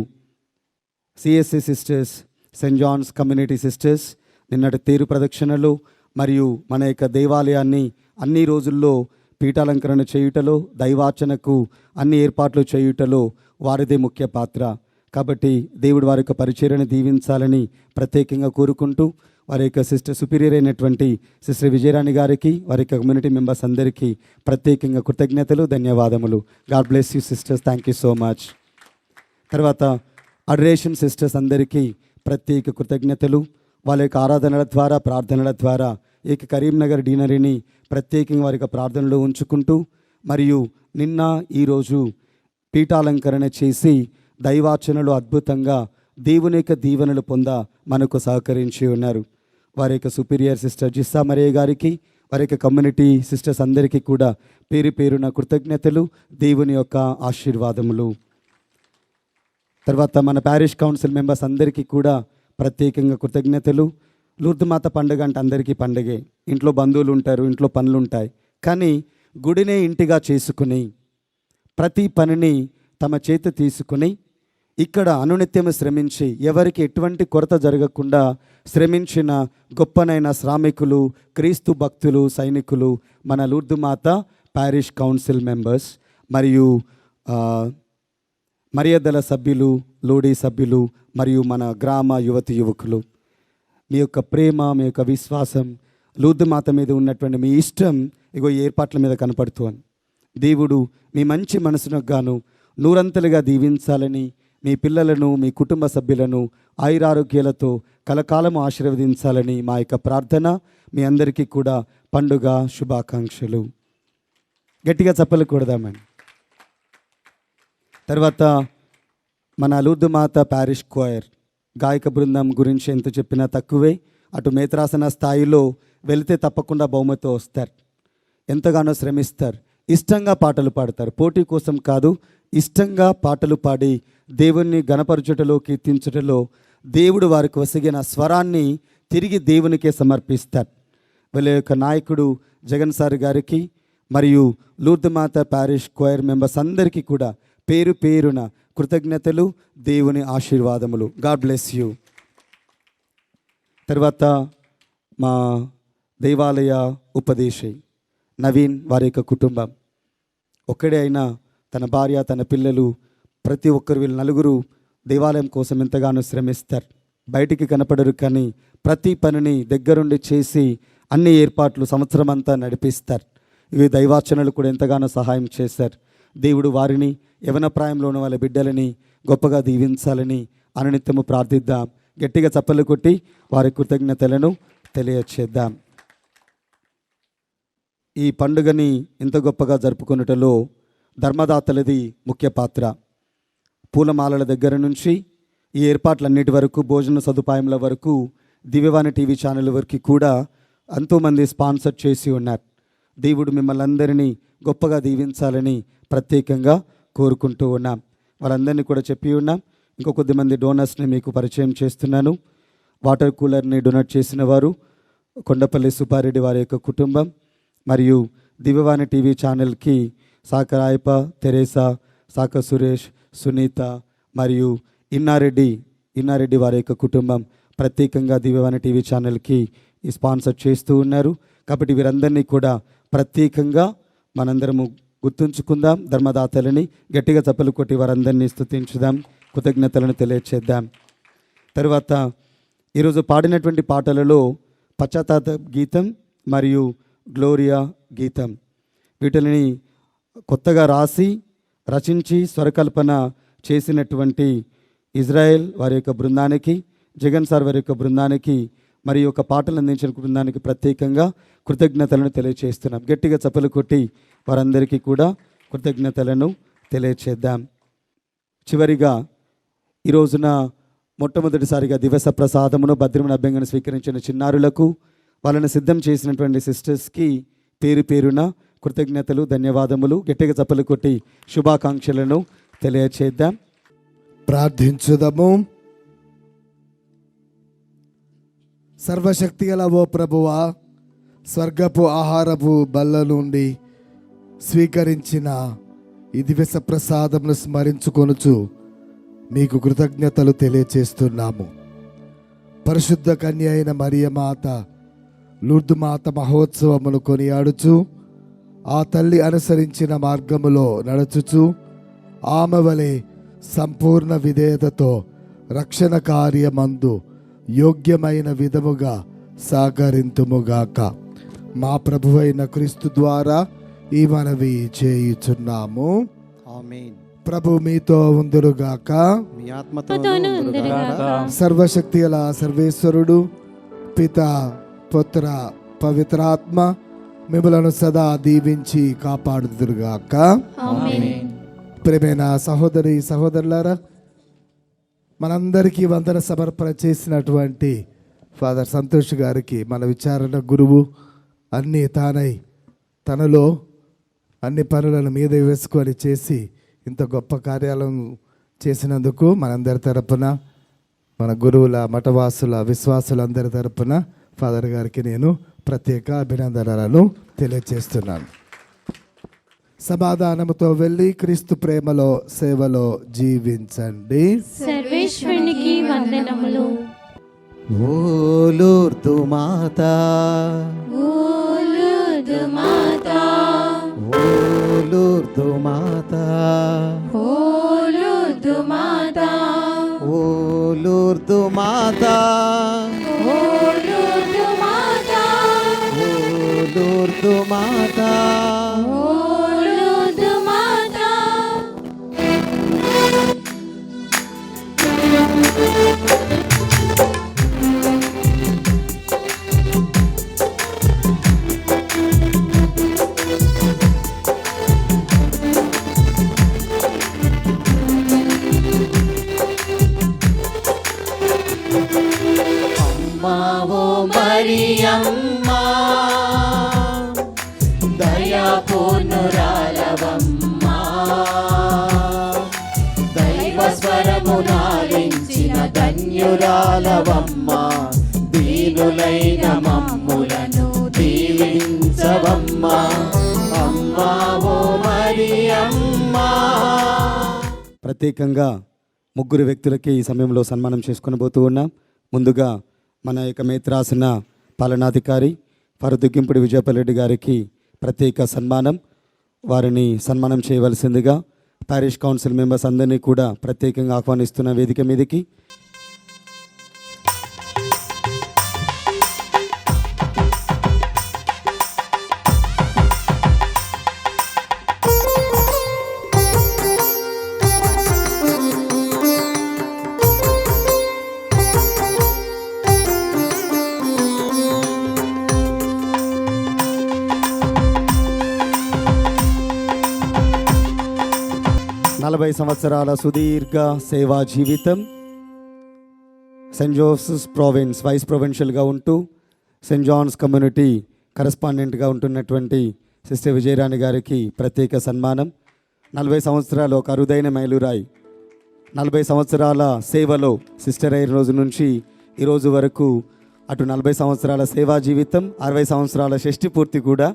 CSC sisters, Saint John's community sisters నిన్నటి తేరు ప్రదక్షిణలు మరియు మన యొక్క దేవాలయాన్ని అన్ని రోజుల్లో పీఠాలంకరణ చేయుటలో, దైవార్చనకు అన్ని ఏర్పాట్లు చేయుటలో వారిదే ముఖ్య పాత్ర. కాబట్టి దేవుడు వారి యొక్క పరిచర్యను దీవించాలని ప్రత్యేకంగా కోరుకుంటూ, వారి యొక్క సిస్టర్ సుపీరియర్ అయినటువంటి సిస్టర్ విజయరాణి గారికి, వారి యొక్క కమ్యూనిటీ మెంబర్స్ అందరికీ ప్రత్యేకంగా కృతజ్ఞతలు, ధన్యవాదములు. God bless you sisters, thank you so much. తర్వాత అడరేషన్ సిస్టర్స్ అందరికీ ప్రత్యేక కృతజ్ఞతలు. వాళ్ళ యొక్క ఆరాధనల ద్వారా, ప్రార్థనల ద్వారా ఏక కరీంనగర్ డీనరీని ప్రత్యేకంగా వారి యొక్క ప్రార్థనలో ఉంచుకుంటూ, మరియు నిన్న ఈరోజు పీఠాలంకరణ చేసి దైవార్చనలు అద్భుతంగా దేవుని యొక్క దీవెనలు పొంద మనకు సహకరించి ఉన్నారు. వారి యొక్క సుపీరియర్ సిస్టర్ జిస్సా మరియ గారికి, వారి యొక్క కమ్యూనిటీ సిస్టర్స్ అందరికీ కూడా పేరు పేరున కృతజ్ఞతలు, దేవుని యొక్క ఆశీర్వాదములు. తర్వాత మన ప్యారిష్ కౌన్సిల్ మెంబర్స్ అందరికీ కూడా ప్రత్యేకంగా కృతజ్ఞతలు. లూర్దు మాత పండుగ అంటే అందరికీ పండుగే. ఇంట్లో బంధువులు ఉంటారు, ఇంట్లో పనులు ఉంటాయి, కానీ గుడినే ఇంటిగా చేసుకుని ప్రతి పనిని తమ చేత తీసుకుని ఇక్కడ అనునిత్యము శ్రమించి ఎవరికి ఎటువంటి కొరత జరగకుండా శ్రమించిన గొప్పనైన శ్రామికులు, క్రీస్తు భక్తులు, సైనికులు మన లూర్దు మాత ప్యారిష్ కౌన్సిల్ మెంబర్స్ మరియు మర్యాదల సభ్యులు, లోడీ సభ్యులు మరియు మన గ్రామ యువతి యువకులు. మీ యొక్క ప్రేమ, మీ యొక్క విశ్వాసం, లూర్దు మాత మీద ఉన్నటువంటి మీ ఇష్టం ఇగో ఏర్పాట్ల మీద కనపడుతుంది. దేవుడు మీ మంచి మనసునకు గాను నూరంతలుగా దీవించాలని, మీ పిల్లలను, మీ కుటుంబ సభ్యులను ఆయురారోగ్యాలతో కలకాలము ఆశీర్వదించాలని మా యొక్క ప్రార్థన. మీ అందరికీ కూడా పండుగ శుభాకాంక్షలు. గట్టిగా చప్పలు కొడదామని. తర్వాత మన లూర్దు మాత ప్యారిష్ క్వైర్ గాయక బృందం గురించి ఎంత చెప్పినా తక్కువే. అటు మేత్రాసన స్థాయిలో వెళితే తప్పకుండా బహుమతితో వస్తారు. ఎంతగానో శ్రమిస్తారు, ఇష్టంగా పాటలు పాడతారు. పోటీ కోసం కాదు, ఇష్టంగా పాటలు పాడి దేవుణ్ణి గణపరచుటలో, కీర్తించుటలో దేవుడు వారికి వసిగిన స్వరాన్ని తిరిగి దేవునికే సమర్పిస్తారు. వీళ్ళ యొక్క నాయకుడు జగన్ సార్ గారికి మరియు లూర్దు మాత ప్యారిష్ క్వైర్ మెంబర్స్ అందరికీ కూడా పేరు పేరున కృతజ్ఞతలు, దేవుని ఆశీర్వాదములు. God bless you. తర్వాత మా దేవాలయ ఉపదేశి నవీన్, వారి యొక్క కుటుంబం ఒక్కడే అయినా తన భార్య, తన పిల్లలు, ప్రతి ఒక్కరు, వీళ్ళు నలుగురు దేవాలయం కోసం ఎంతగానో శ్రమిస్తారు. బయటికి కనపడరు, కానీ ప్రతి పనిని దగ్గరుండి చేసి అన్ని ఏర్పాట్లు సంవత్సరం అంతా నడిపిస్తారు. ఇవి దైవార్చనలు కూడా ఎంతగానో సహాయం చేశారు. దేవుడు వారిని, యవన ప్రాయంలో ఉన్న వాళ్ళ బిడ్డలని గొప్పగా దీవించాలని అనునిత్యము ప్రార్థిద్దాం. గట్టిగా చప్పలు కొట్టి వారి కృతజ్ఞతలను తెలియచేద్దాం. ఈ పండుగని ఇంత గొప్పగా జరుపుకున్నటలో ధర్మదాతలది ముఖ్య పాత్ర. పూలమాలల దగ్గర నుంచి ఈ ఏర్పాట్లన్నిటి వరకు, భోజన సదుపాయముల వరకు, దివ్యవాణి టీవీ ఛానల్ వరకు కూడా ఎంతోమంది స్పాన్సర్ చేసి ఉన్నారు. దేవుడు మిమ్మల్ని అందరినీ గొప్పగా దీవించాలని ప్రత్యేకంగా కోరుకుంటూ ఉన్నాం. వాళ్ళందరినీ కూడా చెప్పి ఉన్నాం. ఇంకో కొద్దిమంది డోనర్స్ని మీకు పరిచయం చేస్తున్నాను. వాటర్ కూలర్ని డొనేట్ చేసిన వారు కొండపల్లి సుబ్బారెడ్డి, వారి యొక్క కుటుంబం, మరియు దివ్యవాణి టీవీ ఛానల్కి సాక రాయప, తెరేసా, సాక సురేష్, సునీత మరియు ఇన్నారెడ్డి వారి యొక్క కుటుంబం ప్రత్యేకంగా దివ్యవాణి టీవీ ఛానల్కి ఈ స్పాన్సర్ చేస్తూ ఉన్నారు. కాబట్టి వీరందరినీ కూడా ప్రత్యేకంగా మనందరము గుర్తుంచుకుందాం. ధర్మదాతలని గట్టిగా చప్పలు కొట్టి వారందరినీ స్తుతించుదాం, కృతజ్ఞతలను తెలియచేద్దాం. తర్వాత ఈరోజు పాడినటువంటి పాటలలో పశ్చాత్తాప గీతం మరియు గ్లోరియా గీతం, వీటిని కొత్తగా రచించి స్వరకల్పన చేసినటువంటి ఇజ్రాయెల్ వారి యొక్క బృందానికి, జగన్ సార్ వారి యొక్క బృందానికి మరియు ఒక పాటలు అందించిన బృందానికి ప్రత్యేకంగా కృతజ్ఞతలను తెలియచేస్తున్నాం. గట్టిగా చప్పలు కొట్టి వారందరికీ కూడా కృతజ్ఞతలను తెలియచేద్దాం. చివరిగా ఈ రోజున మొట్టమొదటిసారిగా దివస ప్రసాదమును భద్రమును అభ్యంగన స్వీకరించిన చిన్నారులకు, వాళ్ళని సిద్ధం చేసినటువంటి సిస్టర్స్కి పేరు పేరున కృతజ్ఞతలు, ధన్యవాదములు. గట్టిగా చప్పలు కొట్టి శుభాకాంక్షలను తెలియచేద్దాం. ప్రార్థించుదము. సర్వశక్తి గల ఓ ప్రభువా, స్వర్గపు ఆహారపు బల్ల నుండి స్వీకరించిన ఈ దివస ప్రసాదమును స్మరించుకొనుచు మీకు కృతజ్ఞతలు తెలియచేస్తున్నాము. పరిశుద్ధ కన్య అయిన మరియమాత, లూర్దు మాత మహోత్సవమును కొనియాడుచు ఆ తల్లి అనుసరించిన మార్గములో నడుచుచు ఆమె వలె సంపూర్ణ విధేయతతో రక్షణ కార్యమందు యోగ్యమైన విధముగా సాగరింతుముగాక. మా ప్రభువైన క్రీస్తు ద్వారా ఈ మనవి చేయుచున్నాము. ఆమేన్. ప్రభు మీతో ఉందురుగాక. మీ ఆత్మతోనూ ఉండుగాక. సర్వశక్తి గల సర్వేశ్వరుడు పిత, పుత్ర, పవిత్రాత్మ మిమ్మలను సదా దీవించి కాపాడుదురుగాక. ప్రియమైన సహోదరి సహోదరులారా, మనందరికీ వందన సమర్పణ చేసినటువంటి ఫాదర్ సంతోష్ గారికి మన విచారణ గురువు అన్నీ తానై తనలో అన్ని పనులను మీద వేసుకొని చేసి ఇంత గొప్ప కార్యాలను చేసినందుకు మనందరి తరపున, మన గురువుల, మఠవాసుల, విశ్వాసులందరి తరపున ఫాదర్ గారికి నేను ప్రత్యేక అభినందనలను తెలియజేస్తున్నాను. సమాధానముతో వెళ్ళి క్రీస్తు ప్రేమలో సేవలో జీవించండి. సర్వేశ్వరునికి వందనములు. ఓ లూర్దు మాతా, ఓ లూర్దు మాతా, ఓ లూర్దు మాతా, ఓ లూర్దు మాతా, ఓ లూర్దు మాతా, ఓ లూర్దు మాతా, ఓ లూర్దు మాతా. ఓ లూర్దు మాతా. అమ్మా ఓ మరియమ్మా, దయాపూర్ణురాలవమ్మా, దైవ స్వరము నాలించిన ధన్యురాలవమ్మా, దీనులైన మమ్ములను దీవించవమ్మా. అమ్మా ఓ మరియమ్మా. ప్రత్యేకంగా ముగ్గురు వ్యక్తులకి ఈ సమయంలో సన్మానం చేసుకొని పోతూ ఉన్నాం. ముందుగా మన యొక్క మేత్రాసన పాలనాధికారి ఫరదుగ్గింపుడి విజయపల్రెడ్డి గారికి ప్రత్యేక సన్మానం. వారిని సన్మానం చేయవలసిందిగా పారిష్ కౌన్సిల్ మెంబర్స్ అందరినీ కూడా ప్రత్యేకంగా ఆహ్వానిస్తున్న వేదిక మీదకి. నలభై సంవత్సరాల సుదీర్ఘ సేవా జీవితం. సెయింట్ జోసెఫ్స్ ప్రావిన్స్ వైస్ ప్రొవిన్షియల్గా ఉంటూ సెయింట్ జాన్స్ కమ్యూనిటీ కరెస్పాండెంట్గా ఉంటున్నటువంటి సిస్టర్ విజయరాణి గారికి ప్రత్యేక సన్మానం. 40 సంవత్సరాలు ఒక అరుదైన మైలురాయి. 40 సంవత్సరాల సేవలో సిస్టర్ అయిన రోజు నుంచి ఈరోజు వరకు అటు 40 సంవత్సరాల సేవా జీవితం, 60 సంవత్సరాల షష్ఠి పూర్తి కూడా.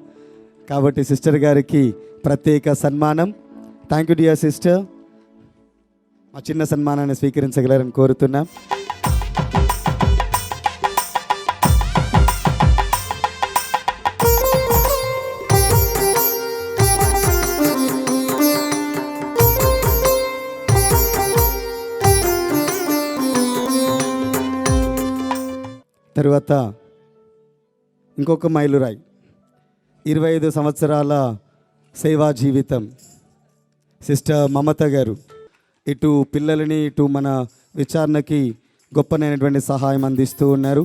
కాబట్టి సిస్టర్ గారికి ప్రత్యేక సన్మానం. Thank you dear sister. ఆ చిన్న సన్మానాన్ని స్వీకరించగలరని కోరుతున్నాం. తరువాత ఇంకొక మైలురాయి, 25 సంవత్సరాల సేవా జీవితం. సిస్టర్ మమత గారు ఇటు పిల్లలని ఇటు మన విచారణకి గొప్పనైనటువంటి సహాయం అందిస్తూ ఉన్నారు.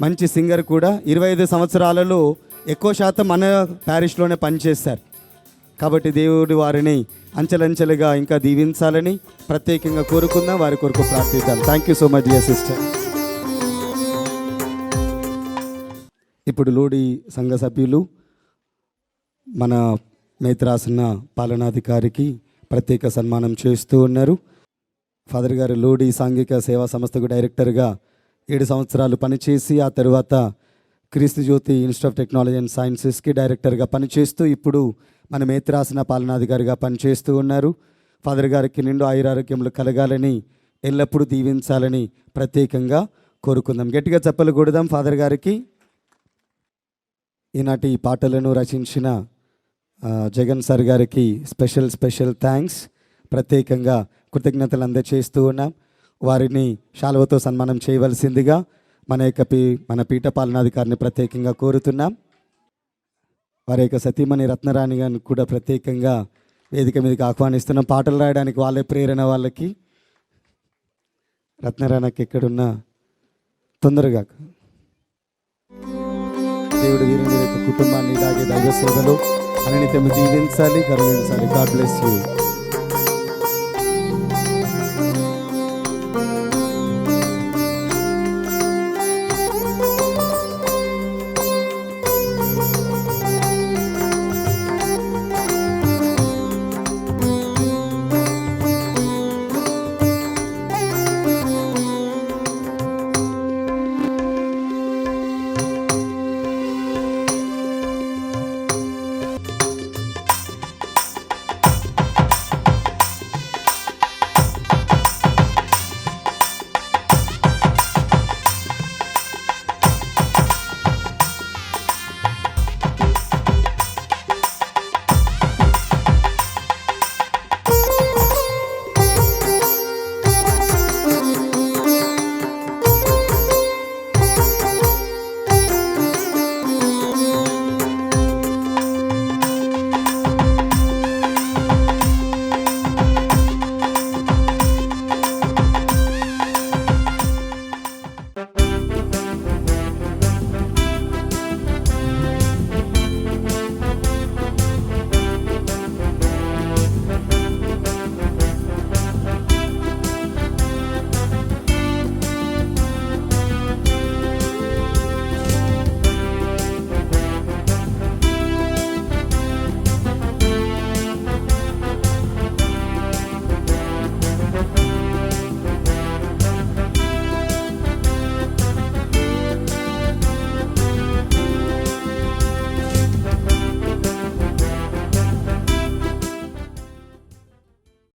మంచి సింగర్ కూడా. 25 సంవత్సరాలలో ఎక్కువ శాతం మన ప్యారిష్లోనే పనిచేశారు. కాబట్టి దేవుడు వారిని అంచెలంచెలుగా ఇంకా దీవించాలని ప్రత్యేకంగా కోరుకుందాం, వారి కొరకు ప్రార్థిద్దాం. Thank you so much dear sister. ఇప్పుడు లోడి సంఘ సభ్యులు మన మేత్రాసన పాలనాధికారికి ప్రత్యేక సన్మానం చేస్తూ ఉన్నారు. ఫాదర్ గారు లోడి సాంఘిక సేవా సంస్థకు డైరెక్టర్గా 7 సంవత్సరాలు పనిచేసి ఆ తర్వాత క్రీస్తు జ్యోతి ఇన్స్టిట్యూట్ ఆఫ్ టెక్నాలజీ అండ్ సైన్సెస్కి డైరెక్టర్గా పనిచేస్తూ ఇప్పుడు మన మేత్రాసన పాలనాధికారిగా పనిచేస్తూ ఉన్నారు. ఫాదర్ గారికి నిండు ఆయురారోగ్యములు కలగాలని ఎల్లప్పుడూ దీవించాలని ప్రత్యేకంగా కోరుకుందాం. గట్టిగా చప్పలు కొడదాం ఫాదర్ గారికి. ఈనాటి పాటలను రచించిన జగన్ సార్ గారికి స్పెషల్ థ్యాంక్స్, ప్రత్యేకంగా కృతజ్ఞతలు అందజేస్తూ ఉన్నాం. వారిని శాలువతో సన్మానం చేయవలసిందిగా మన పీఠ పాలనాధికారిని ప్రత్యేకంగా కోరుతున్నాం. వారి యొక్క సతీమణి రత్నరాణి గారిని కూడా ప్రత్యేకంగా వేదిక మీదకి ఆహ్వానిస్తున్నాం. పాటలు రాయడానికి వాళ్ళే ప్రేరణ. వాళ్ళకి రత్నరాణకి ఎక్కడున్నా తొందరగా దేవుడు వీరి యొక్క కుటుంబాన్ని ఇలాగే దైవ సేవలో అనినిత్యం దీవించాలి, కరుణించాలి. God bless you.